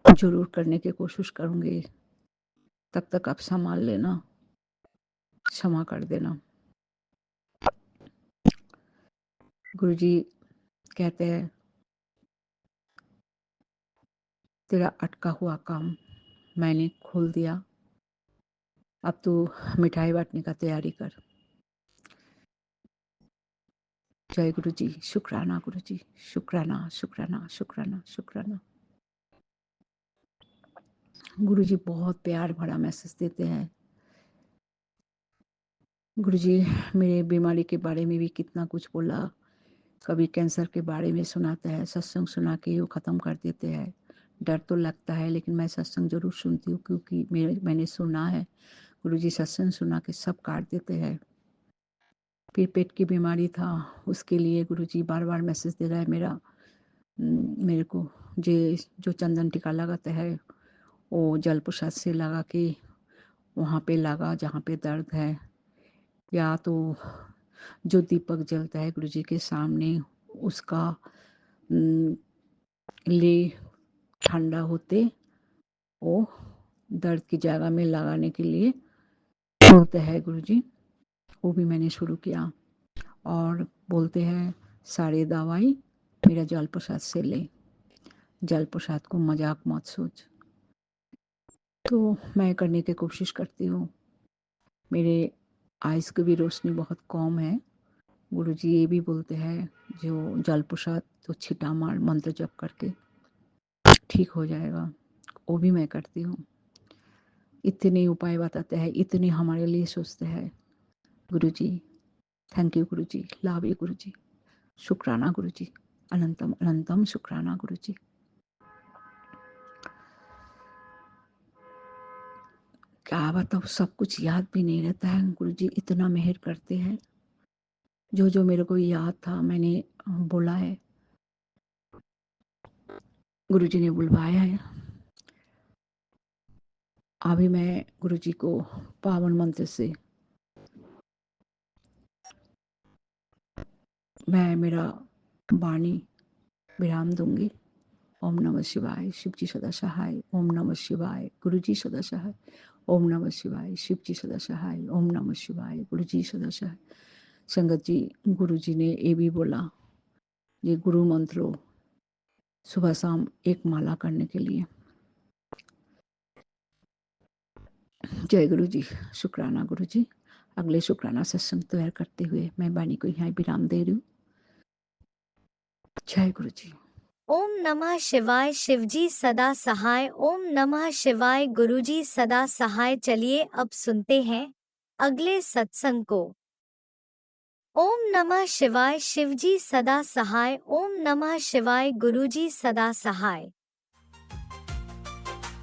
जरूर करने की कोशिश करूँगी। तब तक आप संभाल लेना, क्षमा कर देना। गुरुजी कहते हैं तेरा अटका हुआ काम मैंने खोल दिया, अब तू मिठाई बांटने का तैयारी कर। जय गुरुजी, शुक्राना गुरुजी, शुक्राना शुक्राना शुक्राना शुक्राना। गुरुजी बहुत प्यार भरा मैसेज देते हैं। गुरुजी मेरे बीमारी के बारे में भी कितना कुछ बोला, कभी कैंसर के बारे में सुनाते हैं, सत्संग सुना के वो ख़त्म कर देते हैं। डर तो लगता है, लेकिन मैं सत्संग जरूर सुनती हूँ, क्योंकि मैंने सुना है गुरुजी सत्संग सुना के सब काट देते हैं। फिर पेट की बीमारी था, उसके लिए गुरुजी बार बार मैसेज दे रहा है मेरे को जो चंदन टीका लगाता है वो जल प्रसाद से लगा के वहाँ पे लगा जहाँ पे दर्द है, या तो जो दीपक जलता है गुरुजी के सामने उसका ले ठंडा होते वो दर्द की जगह में लगाने के लिए बोलते हैं गुरुजी। वो भी मैंने शुरू किया और बोलते हैं सारे दवाई मेरा जल प्रसाद से ले, जल प्रसाद को मजाक मत सोच। तो मैं करने की कोशिश करती हूँ। मेरे आइज़ की भी रोशनी बहुत कम है। गुरुजी ये भी बोलते हैं जो जल प्रसाद तो छिटा मार मंत्र जप करके ठीक हो जाएगा, वो भी मैं करती हूँ। इतने उपाय बताते हैं, इतने हमारे लिए सोचते हैं Guruji. Thank you Guruji, love you Guruji, शुक्राना गुरुजी, अनंतम अनंतम शुक्राना गुरुजी। क्या बताओ, सब कुछ याद भी नहीं रहता है। गुरुजी इतना मेहर करते हैं, जो मेरे को याद था मैंने बोला है, गुरुजी ने बुलवाया है। अभी मैं गुरुजी को पावन मंत्र से मैं मेरा वाणी विराम दूंगी। ओम नमः शिवाय, शिव जी सदा सहाय। ओम नमः शिवाय, गुरु जी सदा सहाय। ओम नमः शिवाय, शिव जी सदा सहाय। ओम नमः शिवाय, गुरु जी सदा सहाय। संगत जी, गुरु जी ने ये भी बोला ये गुरु मंत्रों सुबह शाम एक माला करने के लिए। जय गुरु जी, शुक्राना गुरु जी। अगले शुक्राना सत्संग तैयार करते हुए मैं वाणी को यहाँ विराम दे रही हूँ। जय गुरु जी। ओम नमः शिवाय, शिवजी सदा सहाय। ओम नमः शिवाय, गुरुजी सदा सहाय। चलिए अब सुनते हैं अगले सत्संग को। ओम नमः शिवाय, शिवजी सदा सहाय। ओम नमः शिवाय, गुरुजी सदा सहाय।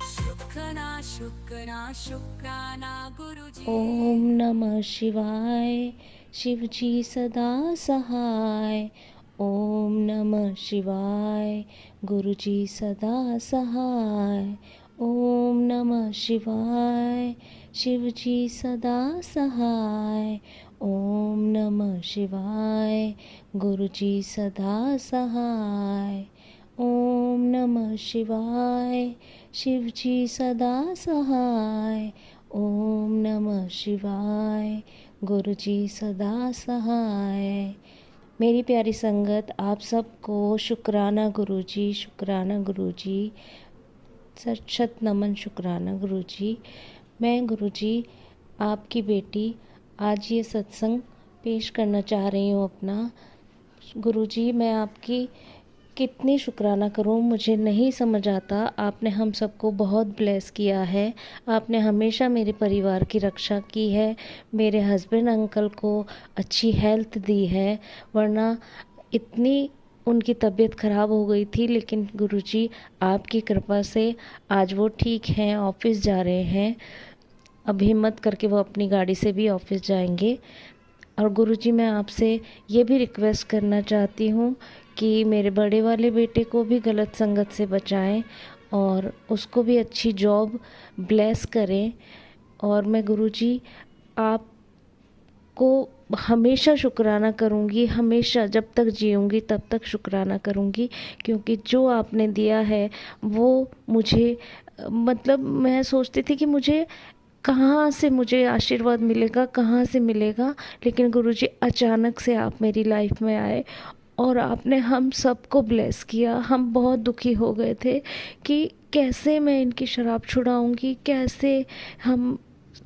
शुक्राना शुक्राना शुक्राना गुरुजी। ओम नमः शिवाय, शिवजी सदा सहाय। ओम नमः शिवाय, गुरुजी सदा सहाय। ओम नमः शिवाय, शिवजी सदा सहाय। ओम नमः शिवाय, गुरुजी सदा सहाय। ओम नमः शिवाय, शिवजी सदा सहाय। ओम नमः शिवाय, गुरुजी सदा सहाय। मेरी प्यारी संगत, आप सबको शुक्राना गुरुजी, शुक्राना गुरुजी, सत शत नमन शुक्राना गुरुजी। मैं गुरुजी आपकी बेटी आज ये सत्संग पेश करना चाह रही हूँ अपना। गुरुजी, मैं आपकी कितनी शुक्राना करूं, मुझे नहीं समझ आता। आपने हम सबको बहुत ब्लेस किया है। आपने हमेशा मेरे परिवार की रक्षा की है, मेरे हस्बैंड अंकल को अच्छी हेल्थ दी है, वरना इतनी उनकी तबीयत ख़राब हो गई थी। लेकिन गुरुजी आपकी कृपा से आज वो ठीक हैं, ऑफिस जा रहे हैं। अब हिम्मत करके वो अपनी गाड़ी से भी ऑफिस जाएंगे। और गुरुजी, मैं आपसे ये भी रिक्वेस्ट करना चाहती हूँ कि मेरे बड़े वाले बेटे को भी गलत संगत से बचाएं और उसको भी अच्छी जॉब ब्लेस करें। और मैं गुरुजी आपको हमेशा शुक्राना करूँगी, हमेशा जब तक जीऊँगी तब तक शुक्राना करूँगी, क्योंकि जो आपने दिया है वो मुझे मतलब मैं सोचती थी कि कहाँ से मुझे आशीर्वाद मिलेगा, कहाँ से मिलेगा। लेकिन गुरुजी अचानक से आप मेरी लाइफ में आए और आपने हम सबको ब्लेस किया। हम बहुत दुखी हो गए थे कि कैसे मैं इनकी शराब छुड़ाऊंगी, कैसे हम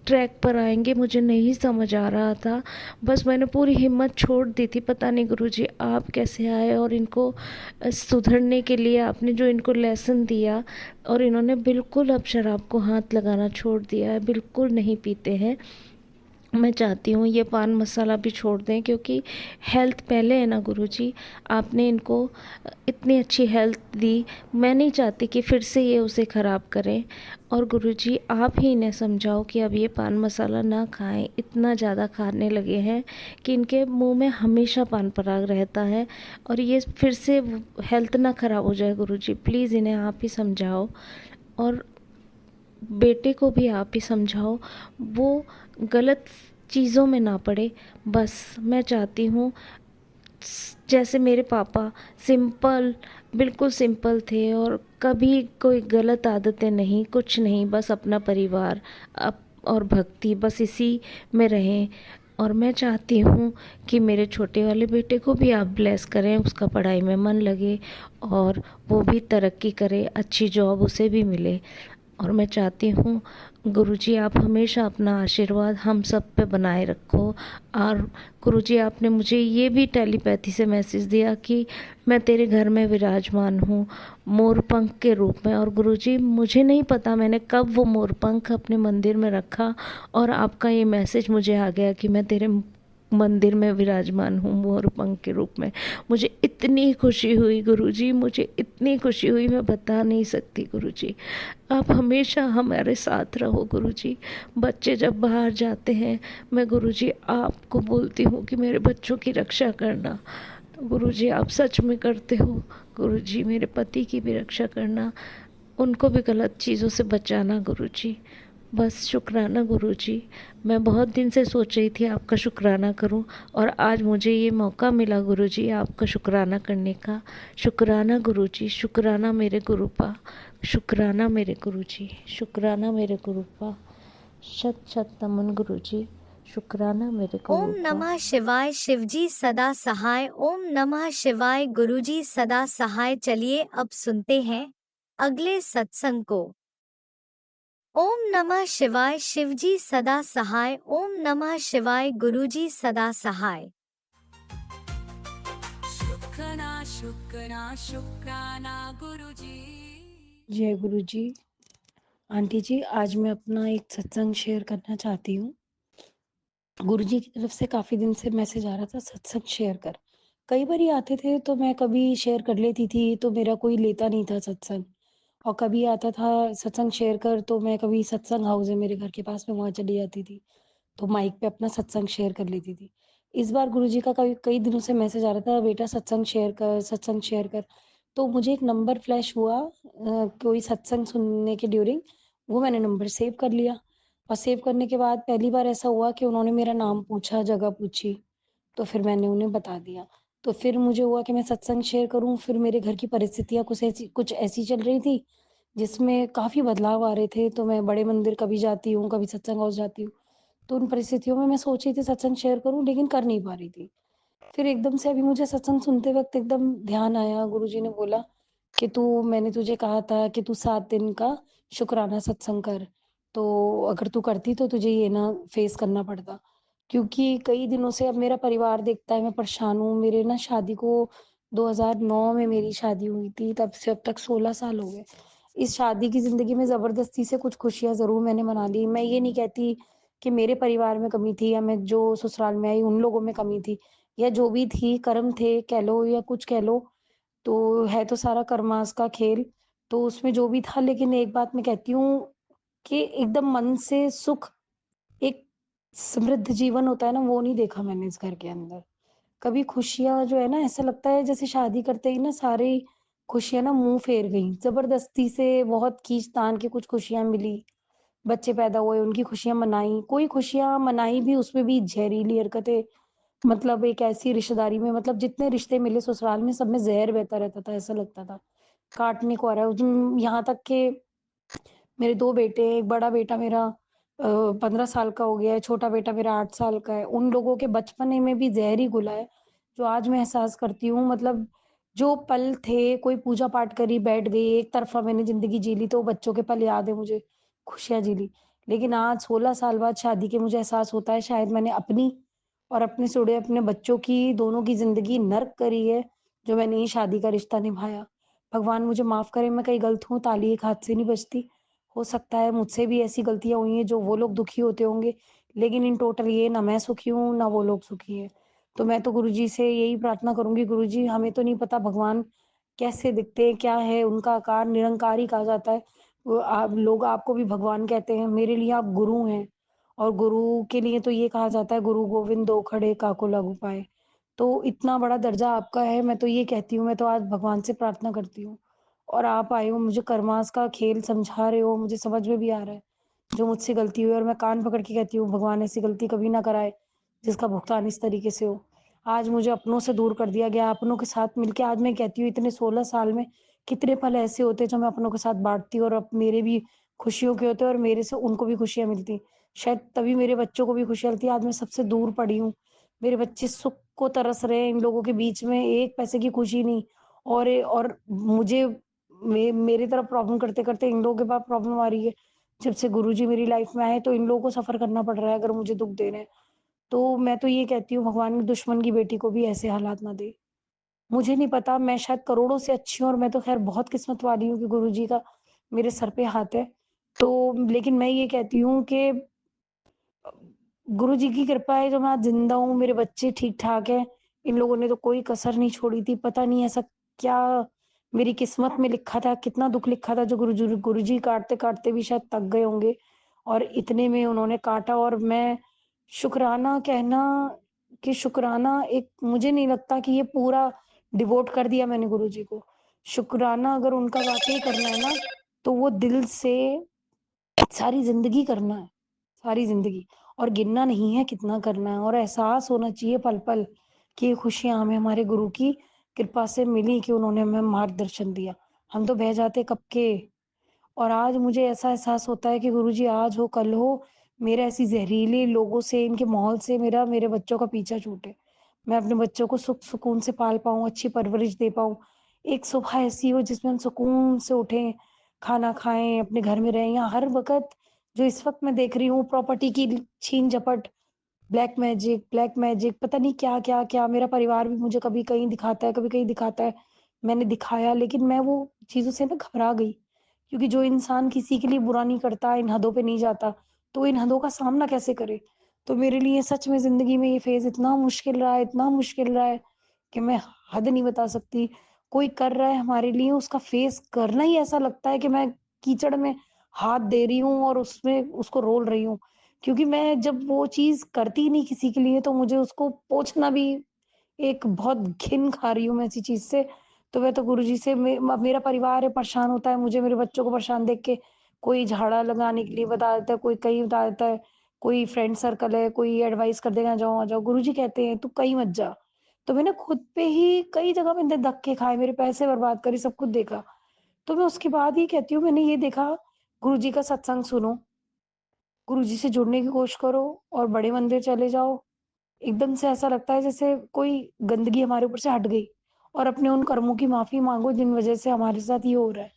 ट्रैक पर आएंगे, मुझे नहीं समझ आ रहा था। बस मैंने पूरी हिम्मत छोड़ दी थी। पता नहीं गुरुजी आप कैसे आए और इनको सुधरने के लिए आपने जो इनको लेसन दिया, और इन्होंने बिल्कुल अब शराब को हाथ लगाना छोड़ दिया है, बिल्कुल नहीं पीते हैं। मैं चाहती हूँ ये पान मसाला भी छोड़ दें, क्योंकि हेल्थ पहले है ना गुरुजी। आपने इनको इतनी अच्छी हेल्थ दी, मैं नहीं चाहती कि फिर से ये उसे ख़राब करें। और गुरुजी आप ही इन्हें समझाओ कि अब ये पान मसाला ना खाएं। इतना ज़्यादा खाने लगे हैं कि इनके मुंह में हमेशा पान पराग रहता है, और ये फिर से हेल्थ ना ख़राब हो जाए। गुरुजी प्लीज़ इन्हें आप ही समझाओ, और बेटे को भी आप ही समझाओ, वो गलत चीज़ों में ना पड़े। बस मैं चाहती हूँ जैसे मेरे पापा सिंपल, बिल्कुल सिंपल थे, और कभी कोई गलत आदतें नहीं, कुछ नहीं, बस अपना परिवार और भक्ति, बस इसी में रहें। और मैं चाहती हूँ कि मेरे छोटे वाले बेटे को भी आप ब्लेस करें, उसका पढ़ाई में मन लगे और वो भी तरक्की करे, अच्छी जॉब उसे भी मिले। और मैं चाहती हूँ गुरुजी आप हमेशा अपना आशीर्वाद हम सब पे बनाए रखो। और गुरुजी आपने मुझे ये भी टेलीपैथी से मैसेज दिया कि मैं तेरे घर में विराजमान हूँ मोरपंख के रूप में। और गुरुजी मुझे नहीं पता मैंने कब वो मोरपंख अपने मंदिर में रखा, और आपका ये मैसेज मुझे आ गया कि मैं तेरे मंदिर में विराजमान हूँ मोरपंख के रूप में। मुझे इतनी खुशी हुई गुरुजी, मुझे इतनी खुशी हुई, मैं बता नहीं सकती गुरुजी। आप हमेशा हमारे साथ रहो गुरुजी। बच्चे जब बाहर जाते हैं, मैं गुरुजी आपको बोलती हूँ कि मेरे बच्चों की रक्षा करना। गुरुजी आप सच में करते हो। गुरुजी मेरे पति की भी रक्षा करना, उनको भी गलत चीज़ों से बचाना गुरुजी। बस शुक्राना गुरुजी। मैं बहुत दिन से सोच रही थी आपका शुक्राना करूं, और आज मुझे ये मौका मिला गुरुजी आपका शुक्राना करने का। शुक्राना गुरुजी, शुक्राना मेरे गुरुपा, शुक्राना मेरे गुरुजी, शुक्राना मेरे गुरुपा। शत शत नमन गुरुजी, शुक्राना मेरे ओम गुरुपा। नमः शिवाय शिवजी सदा सहाय। ओम नमः शिवाय गुरुजी सदा सहाय। चलिए अब सुनते हैं अगले सत्संग को। ओम नमः शिवाय शिवजी सदा सहाय। ओम नमः शिवाय गुरुजी सदा सहाय। शुक्राना शुक्राना शुक्राना गुरुजी। जय गुरु जी। आंटी जी, आज मैं अपना एक सत्संग शेयर करना चाहती हूँ। गुरु जी की तरफ से काफ़ी दिन से मैसेज आ रहा था सत्संग शेयर कर। कई बार ही आते थे तो मैं कभी शेयर कर लेती थी, तो मेरा कोई लेता नहीं था सत्संग। और कभी आता था सत्संग शेयर कर, तो मैं कभी सत्संग हाउस है मेरे घर के पास में, वहाँ चली जाती थी। तो माइक पे अपना सत्संग शेयर कर लेती थी। इस बार गुरुजी का कई दिनों से मैसेज आ रहा था, बेटा सत्संग शेयर कर, सत्संग शेयर कर। तो मुझे एक नंबर फ्लैश हुआ कोई सत्संग सुनने के ड्यूरिंग, वो मैंने नंबर सेव कर लिया। और सेव करने के बाद पहली बार ऐसा हुआ कि उन्होंने मेरा नाम पूछा, जगह पूछी, तो फिर मैंने उन्हें बता दिया। तो फिर मुझे हुआ कि मैं सत्संग शेयर करूँ, फिर मेरे घर की परिस्थितियाँ कुछ ऐसी चल रही थी, जिसमें काफ़ी बदलाव आ रहे थे। तो मैं बड़े मंदिर कभी जाती हूँ, कभी सत्संग हाउस जाती हूँ। तो उन परिस्थितियों में मैं सोच रही थी सत्संग शेयर करूँ, लेकिन कर नहीं पा रही थी। फिर एकदम से अभी मुझे सत्संग सुनते वक़्त एकदम ध्यान आया, गुरुजी ने बोला कि मैंने तुझे कहा था कि तू 7 दिन का शुक्राना सत्संग कर। तो अगर तू करती तो तुझे ये ना फेस करना पड़ता। क्योंकि कई दिनों से अब मेरा परिवार देखता है मैं परेशान हूँ। मेरे ना शादी को 2009 में मेरी शादी हुई थी, तब से अब तक 16 साल हो गए। इस शादी की ज़िंदगी में ज़बरदस्ती से कुछ खुशियाँ ज़रूर मैंने मना ली। मैं ये नहीं कहती कि मेरे परिवार में कमी थी या मैं जो ससुराल में आई उन लोगों में कमी थी, या जो भी थी कर्म थे कह लो या कुछ कह लो, तो है तो सारा कर्मास का खेल। तो उसमें जो भी था, लेकिन एक बात मैं कहती हूँ कि एकदम मन से सुख, एक समृद्ध जीवन होता है ना, वो नहीं देखा मैंने इस घर के अंदर। कभी खुशियाँ जो है ना, ऐसा लगता है जैसे शादी करते ही ना सारी खुशियाँ ना मुँह फेर गईं। ज़बरदस्ती से बहुत खींच-तान के कुछ खुशियाँ मिली, बच्चे पैदा हुए, उनकी खुशियाँ मनाई। कोई खुशियाँ मनाई भी, उसमें भी ज़हरीली हरकतें, मतलब एक ऐसी रिश्तेदारी में, मतलब जितने रिश्ते मिले ससुराल में, सब में ज़हर बहता रहता था, ऐसा लगता था। काटने को आ रहा है। यहाँ तक कि मेरे 2 बेटे हैं, एक बड़ा बेटा मेरा 15 साल का हो गया है, छोटा बेटा मेरा 8 साल का है। उन लोगों के बचपने में भी ज़हर ही घुला है, जो आज मैं एहसास करती हूँ। मतलब जो पल थे, कोई पूजा-पाठ करी, बैठ गई, एक तरफ़ा मैंने ज़िंदगी जी ली, तो बच्चों के पल याद है मुझे, खुशियाँ जी ली। लेकिन आज 16 साल बाद शादी के मुझे एहसास होता है, शायद मैंने अपनी और अपने से जुड़े अपने बच्चों की, दोनों की ज़िंदगी नर्क करी है, जो मैंने ये शादी का रिश्ता निभाया। भगवान मुझे माफ़ करे, मैं कहीं गलत हूँ, ताली एक हाथ से नहीं बजती। हो सकता है मुझसे भी ऐसी गलतियाँ हुई हैं जो वो लोग दुखी होते होंगे, लेकिन इन टोटल ये ना मैं सुखी हूँ, ना वो लोग सुखी हैं। तो मैं तो गुरुजी से यही प्रार्थना करूँगी, गुरुजी हमें तो नहीं पता भगवान कैसे दिखते हैं, क्या है उनका आकार, निरंकार ही कहा जाता है। वो आप लोग आपको भी भगवान कहते हैं, मेरे लिए आप गुरु हैं और गुरु के लिए तो ये कहा जाता है गुरु गोविंद दो खड़े काको लागू पाए। तो इतना बड़ा दर्जा आपका है, मैं तो ये कहती हूँ, मैं तो आज भगवान से प्रार्थना करती हूँ और आप आए हो, मुझे कर्मास का खेल समझा रहे हो, मुझे समझ में भी आ रहा है, जो मुझसे गलती हुई और मैं कान पकड़ के कहती हूँ, भगवान ऐसी गलती कभी ना कराए, जिसका भुगतान इस तरीके से हो। आज मुझे अपनों से दूर कर दिया गया, अपनों के साथ मिलके आज मैं कहती हूँ इतने 16 साल में कितने पल ऐसे होते जो मैं अपनों के साथ बाँटती और अब मेरे भी खुशियों के होते और मेरे से उनको भी खुशियाँ मिलती। शायद तभी मेरे बच्चों को भी खुशियाँ मिलती। आज मैं सबसे दूर पड़ी हूँ। मेरे बच्चे सुख को तरस रहे हैं, इन लोगों के बीच में 1 पैसे की खुशी नहीं और मुझे मेरी तरफ प्रॉब्लम करते-करते इन लोगों के पास प्रॉब्लम आ रही है। जब से गुरुजी मेरी लाइफ में आए तो इन लोगों को सफ़र करना पड़ रहा है अगर मुझे दुःख दे रहे हैं। तो मैं तो ये कहती हूँ भगवान दुश्मन की बेटी को भी ऐसे हालात ना दे। मुझे नहीं पता मैं शायद करोड़ों से अच्छी हूँ और मैं तो ख़ैर बहुत किस्मत वाली हूँ कि गुरुजी का मेरे सर पे हाथ है। तो लेकिन मैं ये कहती हूँ कि गुरुजी की कृपा है जो मैं आज ज़िंदा हूँ, मेरे बच्चे ठीक-ठाक हैं। इन लोगों ने तो कोई कसर नहीं छोड़ी थी। पता नहीं ऐसा क्या मेरी किस्मत में लिखा था, कितना दुःख लिखा था जो गुरुजी काटते-काटते भी शायद थक गए होंगे और इतने में उन्होंने काटा और मैं शुकराना कहना कि शुकराना एक मुझे नहीं लगता कि ये पूरा डिवोट कर दिया मैंने गुरुजी को। शुकराना अगर उनका वाक़ई करना है ना, तो वो दिल से सारी ज़िंदगी करना है, सारी ज़िंदगी और गिनना नहीं है कितना करना है और एहसास होना चाहिए पल-पल कि ये खुशियाँ हमें हमारे गुरु की कृपा से मिली कि उन्होंने हमें मार्गदर्शन दिया। हम तो बह जाते कब के और आज मुझे ऐसा एहसास होता है कि गुरुजी आज हो, कल हो, मेरे ऐसी ज़हरीले लोगों से, इनके माहौल से मेरे बच्चों का पीछा छूटे। मैं अपने बच्चों को सुख-सुकून से पाल पाऊँ, अच्छी परवरिश दे पाऊँ। एक सुबह ऐसी हो जिसमें हम सुकून से उठें, खाना खाएँ, अपने घर में रहें या हर वक़्त जो इस वक़्त मैं देख रही हूँ प्रॉपर्टी की छीन-झपट ब्लैक मैजिक पता नहीं क्या-क्या-क्या मेरा परिवार भी मुझे कभी कहीं दिखाता है, कभी कहीं दिखाता है। मैंने दिखाया लेकिन मैं वो चीज़ों से ना घबरा गई, क्योंकि जो इंसान किसी के लिए बुरा नहीं करता, इन हदों पे नहीं जाता, तो इन हदों का सामना कैसे करे? तो मेरे लिए सच में ज़िंदगी में ये फ़ेज़ इतना मुश्किल रहा है कि मैं हद नहीं बता सकती। कोई कर रहा है हमारे लिए उसका फ़ेस करना ही ऐसा लगता है कि मैं कीचड़ में हाथ दे रही हूँ और उसमें उसको रोल रही हूँ। क्योंकि मैं जब वो चीज़ करती ही नहीं किसी के लिए तो मुझे उसको पोंछना भी एक बहुत घिन खा रही हूँ मैं ऐसी चीज़ से। तो मैं तो गुरुजी से मेरा परिवार है परेशान होता है, मुझे मेरे बच्चों को परेशान देख के कोई झाड़ा लगाने के लिए बता देता है, कोई कहीं बता देता है, कोई फ्रेंड सर्कल है, कोई एडवाइस कर देगा, आ जाओ। गुरुजी कहते हैं, "तू कहीं मत जा।" तो मैंने खुद पे ही कई जगह मैंने धक्के खाए, मेरे पैसे बर्बाद करे, सब कुछ देखा। तो मैं उसके बाद ये कहती हूँ मैंने ये देखा, गुरुजी का सत्संग सुनो, गुरुजी से जुड़ने की कोशिश करो और बड़े मंदिर चले जाओ। एकदम से ऐसा लगता है जैसे कोई गंदगी हमारे ऊपर से हट गई और अपने उन कर्मों की माफ़ी माँगो जिन वज़ह से हमारे साथ ये हो रहा है।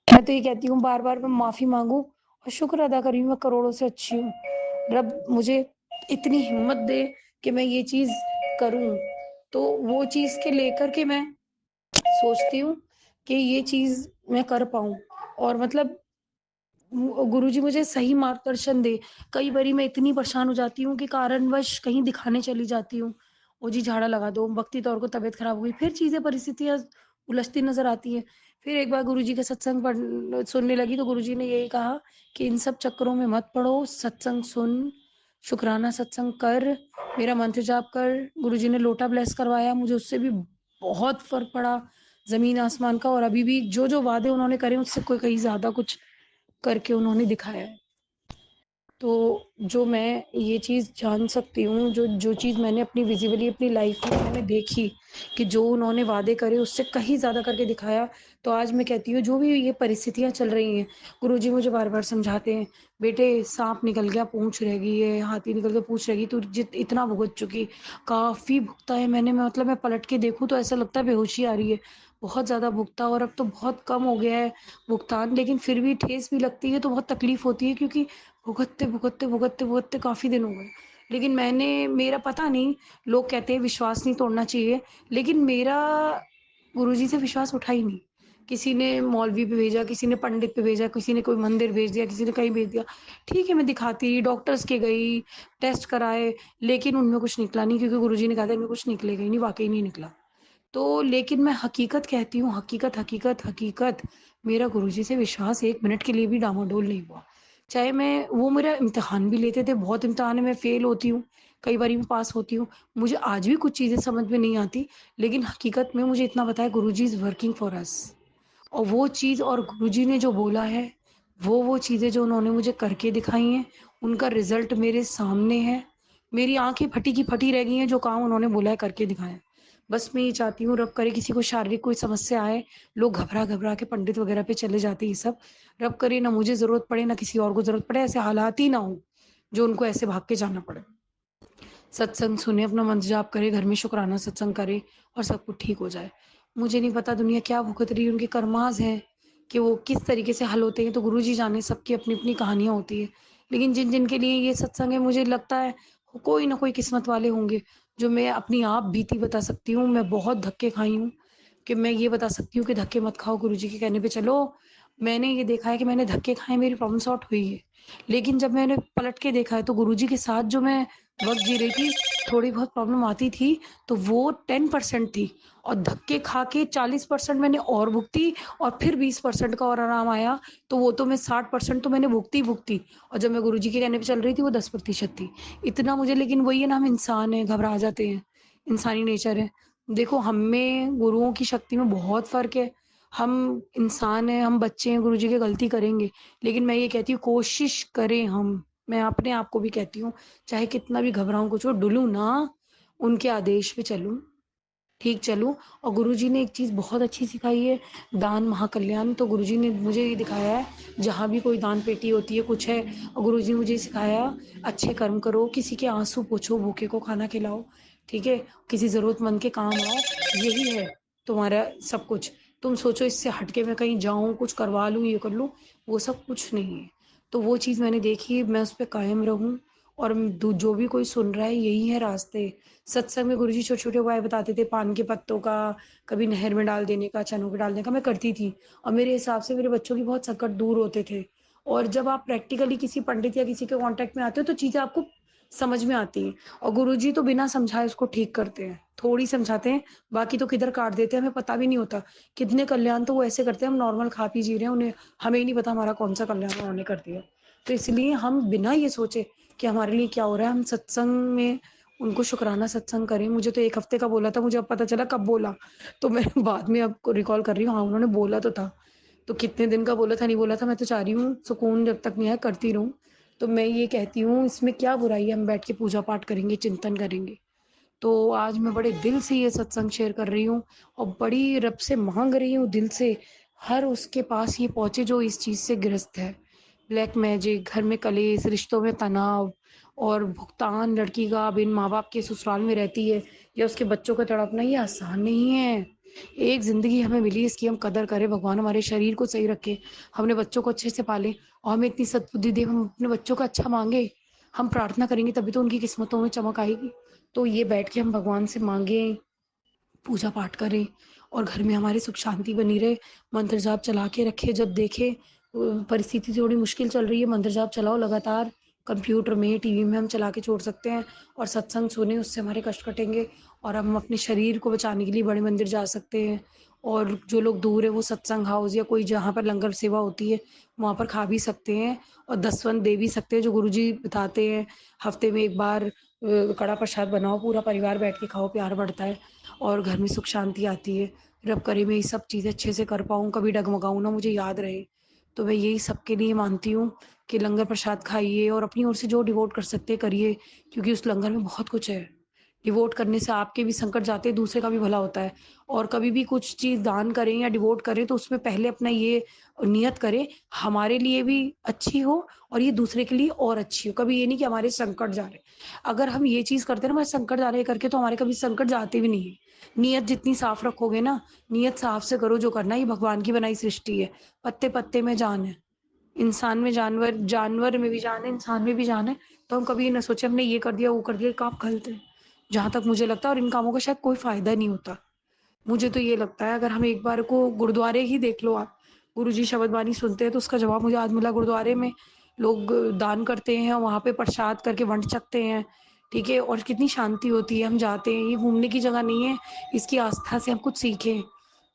मैं तो ये कहती हूँ बार-बार मैं माफ़ी माँगूँ और शुक्र अदा कर रही हूँ मैं करोड़ों से अच्छी हूँ। रब मुझे इतनी हिम्मत दे कि मैं ये चीज़ करूँ। तो वो चीज़ के लेकर के मैं सोचती हूँ कि ये चीज़ मैं कर पाऊँ और मतलब गुरुजी मुझे सही मार्गदर्शन दें। कई बारी मैं इतनी परेशान हो जाती हूँ कि कारणवश कहीं दिखाने चली जाती हूँ। "ओ जी, झाड़ा लगा दो।" वक़्ती तौर को तबीयत ख़राब हो गई। फिर चीज़ें परिस्थितियाँ उलझती नज़र आती हैं। फिर एक बार गुरुजी का सत्संग सुनने लगी तो गुरुजी ने यही कहा कि, "इन सब चक्करों में मत पड़ो, सत्संग सुन, शुकराना सत्संग कर, मेरा मंत्र जाप कर।" गुरुजी ने लोटा ब्लेस करवाया, मुझे उससे भी बहुत फ़र्क पड़ा, ज़मीन आसमान का और अभी भी जो-जो वादे उन्होंने करे उससे कोई कहीं ज़्यादा कुछ करके उन्होंने दिखाया है। तो जो मैं ये चीज़ जान सकती हूँ, जो जो चीज़ मैंने अपनी विज़िबली अपनी लाइफ़ में मैंने देखी कि जो उन्होंने वादे करे उससे कहीं ज़्यादा करके दिखाया, तो आज मैं कहती हूँ जो भी ये परिस्थितियाँ चल रही हैं, गुरुजी मुझे बार-बार समझाते हैं, "बेटे साँप निकल गया पूँछ रह गई है, हाथी निकल गया पूँछ रह गई, तू इतना भुगत चुकी।" काफ़ी भुगता है मैंने, मैं मतलब मैं पलट के देखूँ तो ऐसा लगता है बेहोशी आ रही है। बहुत ज़्यादा भुगता और अब तो बहुत कम हो गया है भुगतान, लेकिन फिर भी ठेस भी लगती है तो बहुत तकलीफ़ होती है क्योंकि भुगतते काफ़ी दिन हो गए। लेकिन मेरा पता नहीं, लोग कहते हैं विश्वास नहीं तोड़ना चाहिए, लेकिन मेरा गुरुजी से विश्वास उठा ही नहीं। किसी ने मौलवी पे भेजा, किसी ने पंडित पे भेजा, किसी ने कोई मंदिर भेज दिया, किसी ने कहीं भेज दिया। ठीक है, मैं दिखाती रही, डॉक्टर्स के गई, टेस्ट कराए, लेकिन उनमें कुछ निकला नहीं क्योंकि गुरुजी ने कहा था इनमें कुछ निकलेगा ही नहीं, वाक़ई नहीं निकला। तो लेकिन मैं हकीकत कहती हूँ, हकीकत, हकीकत, हकीकत, मेरा गुरुजी से विश्वास 1 मिनट के लिए भी डामाडोल नहीं हुआ। चाहे मैं वो मेरा इम्तिहान भी लेते थे, बहुत इम्तिहान है, मैं फ़ेल होती हूँ, कई बारी मैं पास होती हूँ। मुझे आज भी कुछ चीज़ें समझ में नहीं आती, लेकिन हकीकत में मुझे इतना पता है गुरुजी इज़ वर्किंग फॉर अस। और वो चीज़ और गुरुजी ने जो बोला है, वो चीज़ें जो उन्होंने मुझे करके दिखाई हैं, उनका रिज़ल्ट मेरे सामने है। मेरी आँखें फटी की फटी रह गई हैं, जो काम उन्होंने बोला है करके दिखाया। बस मैं ये चाहती हूँ रब करे किसी को शारीरिक कोई समस्या आए, लोग घबरा-घबरा के पंडित वगैरह पे चले जाते हैं ये सब। रब करे ना मुझे ज़रूरत पड़े, ना किसी और को ज़रूरत पड़े, ऐसे हालात ही ना हों, जो उनको ऐसे भाग के जाना पड़े। सत्संग सुने, अपना मंत्र जाप करे, घर में शुक्राना सत्संग करे और सब कुछ ठीक हो जाए। मुझे नहीं पता दुनिया क्या भुगत रही है, उनके कर्माज़ हैं कि वो किस तरीके से हल होते हैं, तो गुरुजी जाने, सबकी अपनी-अपनी कहानियाँ होती हैं। लेकिन जिन-जिन के लिए ये सत्संग है, मुझे लगता है कोई ना कोई किस्मत वाले होंगे, जो मैं अपनी आप बीती बता सकती हूँ। मैं बहुत धक्के खाई हूँ कि मैं ये बता सकती हूँ कि धक्के मत खाओ, गुरुजी के कहने पे चलो। मैंने ये देखा है कि मैंने धक्के खाए, मेरी प्रॉब्लम सॉर्ट हुई है। लेकिन जब मैंने पलट के देखा है, तो गुरुजी के साथ जो मैं वक़्त जी रही थी, थोड़ी बहुत प्रॉब्लम आती थी, तो वो 10% थी और धक्के खा के 40% मैंने और भुगती और फिर 20% का और आराम आया, तो वो तो मैं 60% तो मैंने भुगती ही भुगती और जब मैं गुरुजी के कहने पे चल रही थी, वो 10% थी। इतना मुझे लेकिन वही है ना, हम इंसान हैं, घबरा जाते हैं, इंसानी नेचर है। देखो, हम में गुरुओं की शक्ति में बहुत फ़र्क है। हम इंसान हैं, हम बच्चे हैं, गुरुजी की गलती करेंगे, लेकिन मैं ये कहती हूँ कोशिश करें हम, मैं अपने आप को भी कहती हूँ, चाहे कितना भी घबराऊँ कुछ हो, डूलूँ ना, उनके आदेश पे चलूँ, ठीक चलूँ। और गुरुजी ने एक चीज़ बहुत अच्छी सिखाई है, दान महाकल्याण। तो गुरुजी ने मुझे ये दिखाया है, जहाँ भी कोई दान पेटी होती है, कुछ है, और गुरुजी ने मुझे ये सिखाया, अच्छे कर्म करो, किसी के आँसू पोंछो, भूखे को खाना खिलाओ, ठीक है? किसी ज़रूरतमंद के काम आओ, यही है तुम्हारा सब कुछ। तुम सोचो इससे हट के मैं कहीं जाऊँ, कुछ करवा लूँ, ये कर लूँ, वो सब कुछ नहीं है। तो वो चीज़ मैंने देखी, मैं उस पे कायम रहूँ और दू जो भी कोई सुन रहा है, यही है रास्ते। सत्संग में गुरुजी छोटे-छोटे उपाय बताते थे, पान के पत्तों का, कभी नहर में डाल देने का, चनों के डालने का, मैं करती थी और मेरे हिसाब से मेरे बच्चों की बहुत संकट दूर होते थे। और जब आप प्रैक्टिकली किसी पंडित या किसी के कॉन्टैक्ट में आते हो, तो चीज़ें आपको समझ में आती हैं और गुरुजी तो बिना समझाए उसको ठीक करते हैं। थोड़ी समझाते हैं, बाकी तो किधर काट देते हैं, हमें पता भी नहीं होता। कितने कल्याण तो वो ऐसे करते हैं, हम नॉर्मल खा पी जी रहे हैं, उन्हें हमें ही नहीं पता हमारा कौन-सा कल्याण उन्होंने कर दिया। तो इसलिए हम बिना ये सोचे कि हमारे लिए क्या हो रहा है, हम सत्संग में उनको शुकराना सत्संग करें। मुझे तो 1 हफ्ते का बोला था, मुझे अब पता चला कब बोला। तो मैं बाद में अब रिकॉल कर रही हूँ, हाँ, उन्होंने बोला तो था। तो कितने दिन का बोला था, नहीं बोला था, मैं तो चाह रही हूँ सुकून जब तक नहीं आए करती रहूँ। तो मैं ये कहती हूँ इसमें क्या बुराई है, हम बैठ के पूजा-पाठ करेंगे, चिंतन करेंगे। तो आज मैं बड़े दिल से ये सत्संग शेयर कर रही हूँ और बड़ी रब से माँग रही हूँ दिल से, हर उसके पास ये पहुँचे जो इस चीज़ से ग्रस्त है। ब्लैक मैजिक, घर में कलेश, रिश्तों में तनाव और भुगतान लड़की का बिन माँ-बाप के ससुराल में रहती है या उसके बच्चों का तड़पना, ये आसान नहीं है। एक ज़िंदगी हमें मिली, इसकी हम कदर करें, भगवान हमारे शरीर को सही रखे, हमने बच्चों को अच्छे से पाले और हमें इतनी सद्बुद्धि दे, हम अपने बच्चों का अच्छा माँगे। हम प्रार्थना करेंगे तभी तो उनकी किस्मतों में चमक आएगी। तो ये बैठ के हम भगवान से माँगे, पूजा-पाठ करें और घर में हमारे सुख शांति बनी रहे। मंत्र जाप चला के रखें, जब देखें परिस्थिति थोड़ी मुश्किल चल रही है, मंत्र जाप चलाओ लगातार। कंप्यूटर में, टीवी में हम चला के छोड़ सकते हैं और सत्संग सुनें, उससे हमारे कष्ट कटेंगे और हम अपने शरीर को बचाने के लिए बड़े मंदिर जा सकते हैं। और जो लोग दूर हैं, वो सत्संग हाउस या कोई जहाँ पर लंगर सेवा होती है, वहाँ पर खा भी सकते हैं और दसवंत दे भी सकते हैं, जो गुरुजी बताते हैं। हफ्ते में 1 बार कड़ा प्रसाद बनाओ, पूरा परिवार बैठ के खाओ, प्यार बढ़ता है और घर में सुख शांति आती है। रब करे मैं ये सब चीज़ें अच्छे से कर पाऊँ, कभी डगमगाऊँ ना, मुझे याद रहे। तो मैं यही सबके लिए मानती हूँ कि लंगर प्रसाद खाइए और अपनी ओर से जो डिवोट कर सकते हैं करिए, क्योंकि उस लंगर में बहुत कुछ है। डिवोट करने से आपके भी संकट जाते हैं, दूसरे का भी भला होता है। और कभी भी कुछ चीज़ दान करें या डिवोट करें, तो उसमें पहले अपना ये नियत करें, हमारे लिए भी अच्छी हो और ये दूसरे के लिए और अच्छी हो। कभी ये नहीं कि हमारे संकट जा रहे हैं। अगर हम ये चीज़ करते हैं ना, हमारे संकट जा रहे हैं करके, तो हमारे कभी संकट जाते भी नहीं हैं। नियत जितनी साफ रखोगे ना, नियत साफ से करो जो करना है, ये भगवान की बनाई सृष्टि है। पत्ते-पत्ते में जान है। इंसान में जानवर, जानवर में भी जान है, इंसान में भी जान है। तो हम कभी ये ना सोचे हमने ये कर दिया, वो कर दिया, काम गलत है। जहाँ तक मुझे लगता है और इन कामों का शायद कोई फ़ायदा नहीं होता। मुझे तो ये लगता है अगर हम एक बार को गुरुद्वारे ही देख लो आप, गुरुजी शब्द बानी सुनते हैं तो उसका जवाब मुझे आज मिला गुरुद्वारे में लोग दान करते हैं, वहाँ पे प्रसाद करके वंड छकते हैं, ठीक है? और कितनी शांति होती है, हम जाते हैं, ये घूमने की जगह नहीं है, इसकी आस्था से हम कुछ सीखें।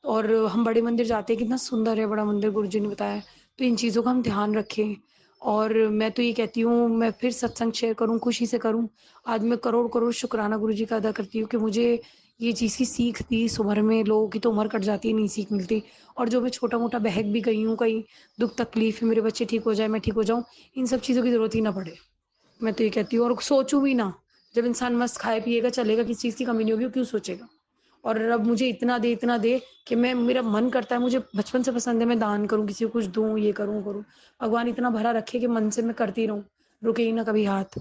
और हम बड़े मंदिर जाते हैं, कितना सुंदर है बड़ा मंदिर गुरुजी ने बताया, तो इन चीज़ों का हम ध्यान रखें। और मैं तो ये कहती हूँ मैं फिर सत्संग शेयर करूँ, खुशी से करूँ। आज मैं करोड़-करोड़ शुक्राना गुरुजी का अदा करती हूँ कि मुझे ये चीज़ की सीख दी इस उम्र में, लोगों की तो उम्र कट जाती है, नहीं सीख मिलती। और जो मैं छोटा-मोटा बहक भी गई हूँ, कहीं दुःख तकलीफ़ है, मेरे बच्चे ठीक हो जाएँ, मैं ठीक हो जाऊँ, इन सब चीज़ों की ज़रूरत ही ना पड़े। मैं तो ये कहती हूँ और सोचूँ भी ना, जब इंसान मस्त खाए-पिएगा, चलेगा, किसी चीज़ की कमी नहीं होगी, वो क्यों सोचेगा? और रब मुझे इतना दे कि मैं मेरा मन करता है, मुझे बचपन से पसंद है मैं दान करूँ, किसी को कुछ दूँ, ये करूँ, वो करूँ। भगवान इतना भरा रखे कि मन से मैं करती रहूँ, रुके ही ना कभी हाथ।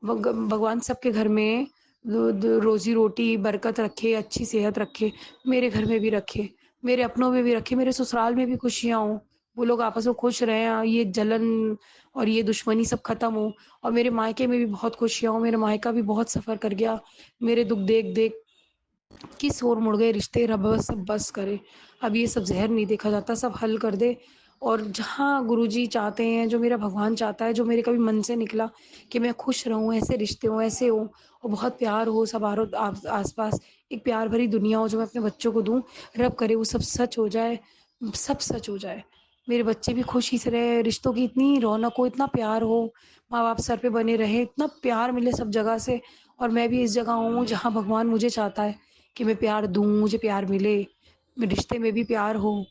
भगवान सबके घर में रोज़ी-रोटी, बरकत रखे, अच्छी सेहत रखे, मेरे घर में भी रखे, मेरे अपनों में भी रखे, मेरे ससुराल में भी खुशियाँ हों, वो लोग आपस में खुश रहें, ये जलन और ये दुश्मनी सब खत्म हो और मेरे मायके में भी बहुत खुशियाँ हों, मेरा मायका भी बहुत सफ़र कर गया, मेरे दुःख देख-देख किस ओर मुड़ गए रिश्ते, रब बस सब बस करे। अब ये सब ज़हर नहीं देखा जाता, सब हल कर दे और जहाँ गुरुजी चाहते हैं, जो मेरा भगवान चाहता है, जो मेरे कभी मन से निकला कि मैं खुश रहूँ, ऐसे रिश्ते हों, ऐसे हों और बहुत प्यार हो सब आस-पास, एक प्यार भरी दुनिया हो जो मैं अपने बच्चों को दूँ, रब करे वो सब सच हो जाए, सब सच हो जाए। मेरे बच्चे भी खुशी से रहें, रिश्तों की इतनी रौनक हो, इतना प्यार हो, माँ-बाप सर पे बने रहें, इतना प्यार मिले सब जगह से और मैं भी इस जगह हूँ जहाँ भगवान मुझे चाहता है। कि मैं प्यार दूँ, मुझे प्यार मिले, मैं रिश्ते में भी प्यार हो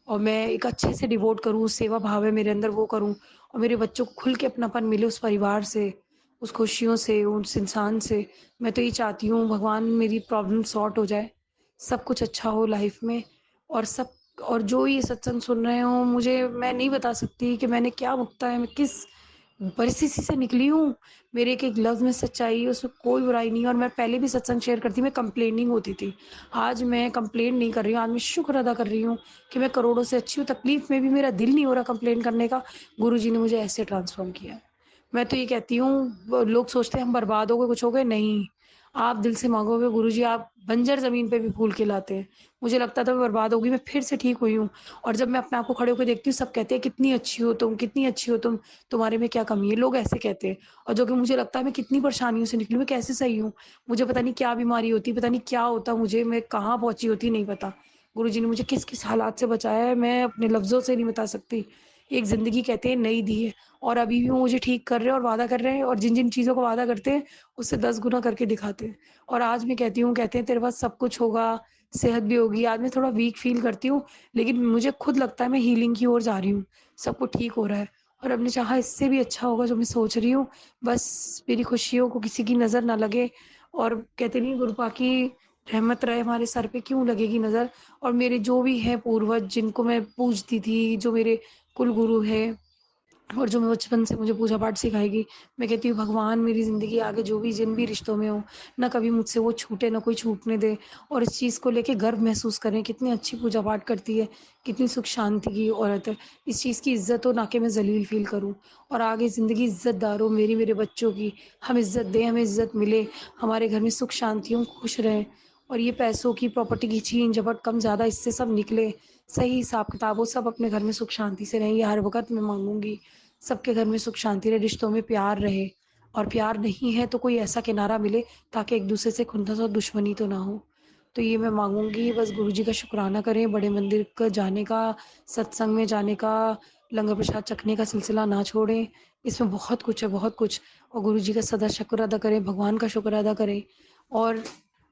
और मैं एक अच्छे से डिवोट करूँ, सेवा भाव है मेरे अंदर वो करूँ और मेरे बच्चों को खुल के अपनापन मिले उस परिवार से, उस खुशियों से, उस इंसान से। मैं तो ये चाहती हूँ भगवान मेरी प्रॉब्लम सॉर्ट हो जाए, सब कुछ अच्छा हो लाइफ़ में और सब और जो ये सत्संग सुन रहे हों मुझे मैं नहीं बता सकती कि मैंने क्या भुगता है, मैं किस परिस्थिति से निकली हूँ। मेरे एक-एक लफ्ज़ में सच्चाई है, उसमें कोई बुराई नहीं है और मैं पहले भी सत्संग शेयर करती, मैं कंप्लेनिंग होती थी। आज मैं कंप्लेन नहीं कर रही हूँ, आज मैं शुक्र अदा कर रही हूँ कि मैं करोड़ों से अच्छी हूँ, तकलीफ़ में भी मेरा दिल नहीं हो रहा कंप्लेन करने का, गुरुजी ने मुझे ऐसे ट्रांसफ़ॉर्म किया है। मैं तो ये कहती हूँ लोग सोचते हैं हम बर्बाद हो गए, कुछ हो गए, नहीं। आप दिल से माँगोगे गुरुजी आप बंजर ज़मीन पे भी फूल खिलाते हैं। मुझे लगता था मैं बर्बाद हो गई, मैं फिर से ठीक हुई हूँ और जब मैं अपने आप को खड़े होके देखती हूँ, सब कहते हैं कितनी अच्छी हो तुम, कितनी अच्छी हो तुम, तुम्हारे में क्या कमी है? लोग ऐसे कहते हैं और जो कि मुझे लगता है मैं कितनी परेशानियों से निकली, मैं कैसे सही हूँ? मुझे पता नहीं क्या बीमारी होती, पता नहीं क्या होता मुझे, मैं कहाँ पहुँची होती नहीं पता। गुरुजी ने मुझे किस-किस हालात से बचाया है, मैं अपने लफ्ज़ों से नहीं बता सकती। एक ज़िंदगी कहते हैं नई दी है और अभी भी वो मुझे ठीक कर रहे हैं और वादा कर रहे हैं और जिन-जिन चीज़ों का वादा करते हैं, उससे 10 गुना करके दिखाते हैं। और आज मैं कहती हूँ, कहते हैं तेरे पास सब कुछ होगा, सेहत भी होगी। आज मैं थोड़ा वीक फ़ील करती हूँ, लेकिन मुझे खुद लगता है मैं हीलिंग की ओर जा रही हूँ। सब कुछ ठीक हो रहा है और रब ने चाहा इससे भी अच्छा होगा जो मैं सोच रही हूँ। बस मेरी खुशियों को किसी की नज़र ना लगे और कहते नहीं गुरु पाक की रहमत रहे हमारे सर पे, क्यों लगेगी नज़र। और मेरे जो भी हैं पूर्वज जिनको मैं पूजती थी, जो मेरे कुल गुरु हैं और जो मैं बचपन से मुझे पूजा-पाठ सिखाएगी, मैं कहती हूँ भगवान मेरी ज़िंदगी आगे जो भी जिन भी रिश्तों में हो, ना कभी मुझसे वो छूटे, ना कोई छूटने दे और इस चीज़ को लेके गर्व महसूस करें, कितनी अच्छी पूजा-पाठ करती है, कितनी सुख शांति की औरत है। इस चीज़ की इज़्ज़त हो, ना कि मैं ज़लील फ़ील करूँ और आगे ज़िंदगी इज़्ज़तदार हो मेरी, मेरे बच्चों की। हम इज़्ज़त दें, हमें इज़्ज़त मिले, हमारे घर में सुख शांति हो, हम खुश रहें और ये पैसों की, प्रॉपर्टी की छीन-झपट कम-ज़्यादा इससे सब निकले, सही हिसाब-किताब हो, सब अपने घर में सुख शांति से रहें, ये हर वक़्त मैं माँगूँगी। सबके घर में सुख शांति रहे, रिश्तों में प्यार रहे और प्यार नहीं है तो कोई ऐसा किनारा मिले ताकि एक-दूसरे से खुंदस और दुश्मनी तो ना हो। तो ये मैं माँगूँगी बस गुरुजी का शुक्राना करें, बड़े मंदिर क जाने का, सत्संग में जाने का, लंगर प्रसाद चखने का सिलसिला ना छोड़ें। इसमें बहुत कुछ है, बहुत कुछ और गुरुजी का सदा शुक्र अदा करें, भगवान का शुक्र अदा करें और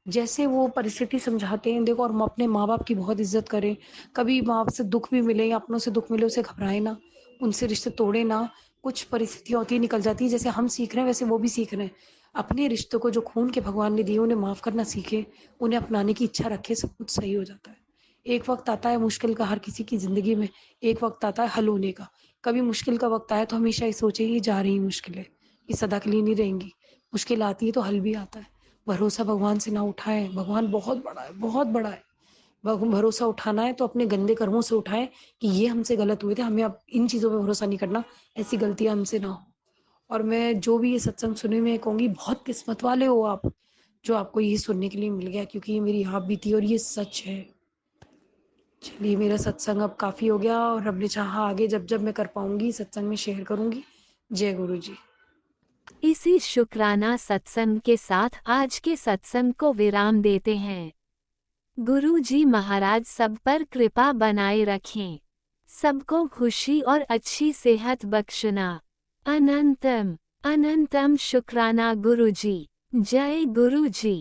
जैसे वो परिस्थिति समझाते हैं देखो और हम अपने माँ-बाप की बहुत इज़्ज़त करें। कभी माँ-बाप से दुःख भी मिले या अपनों से दुःख मिले उसे घबराएँ ना, उनसे रिश्ते तोड़े ना। कुछ परिस्थितियाँ होती हैं निकल जाती हैं, जैसे हम सीख रहे हैं वैसे वो भी सीख रहे हैं। अपने रिश्तों को जो खून के भगवान ने दिए उन्हें माफ़ करना सीखें, उन्हें अपनाने की इच्छा रखें, सब कुछ सही हो जाता है। एक वक़्त आता है मुश्किल का हर किसी की ज़िंदगी में, एक वक़्त आता है हल होने का। कभी मुश्किल का वक़्त आया तो हमेशा ये सोचें ये जा रही मुश्किलें, ये सदा के लिए नहीं रहेंगी। मुश्किल आती है तो हल भी आता है। भरोसा भगवान से ना उठाएँ, भगवान बहुत बड़ा है, बहुत बड़ा है। भरोसा उठाना है तो अपने गंदे कर्मों से उठाएँ कि ये हमसे गलत हुए थे, हमें अब इन चीज़ों पे भरोसा नहीं करना, ऐसी गलतियाँ हमसे ना हो। और मैं जो भी ये सत्संग सुने मैं कहूँगी बहुत किस्मत वाले हो आप, जो आपको ये सुनने के लिए मिल गया, क्योंकि ये मेरी आप बीती और ये सच है। चलिए, मेरा सत्संग अब काफ़ी हो गया और रब ने चाहा आगे जब जब मैं कर पाऊंगी सत्संग में शेयर करूंगी। जय गुरु जी। इसी शुक्राना सत्संग के साथ आज के सत्संग को विराम देते हैं। गुरु जी महाराज सब पर कृपा बनाए रखें, सबको खुशी और अच्छी सेहत बख्शना। अनंतम अनंतम शुक्राना गुरु जी। जय गुरु जी।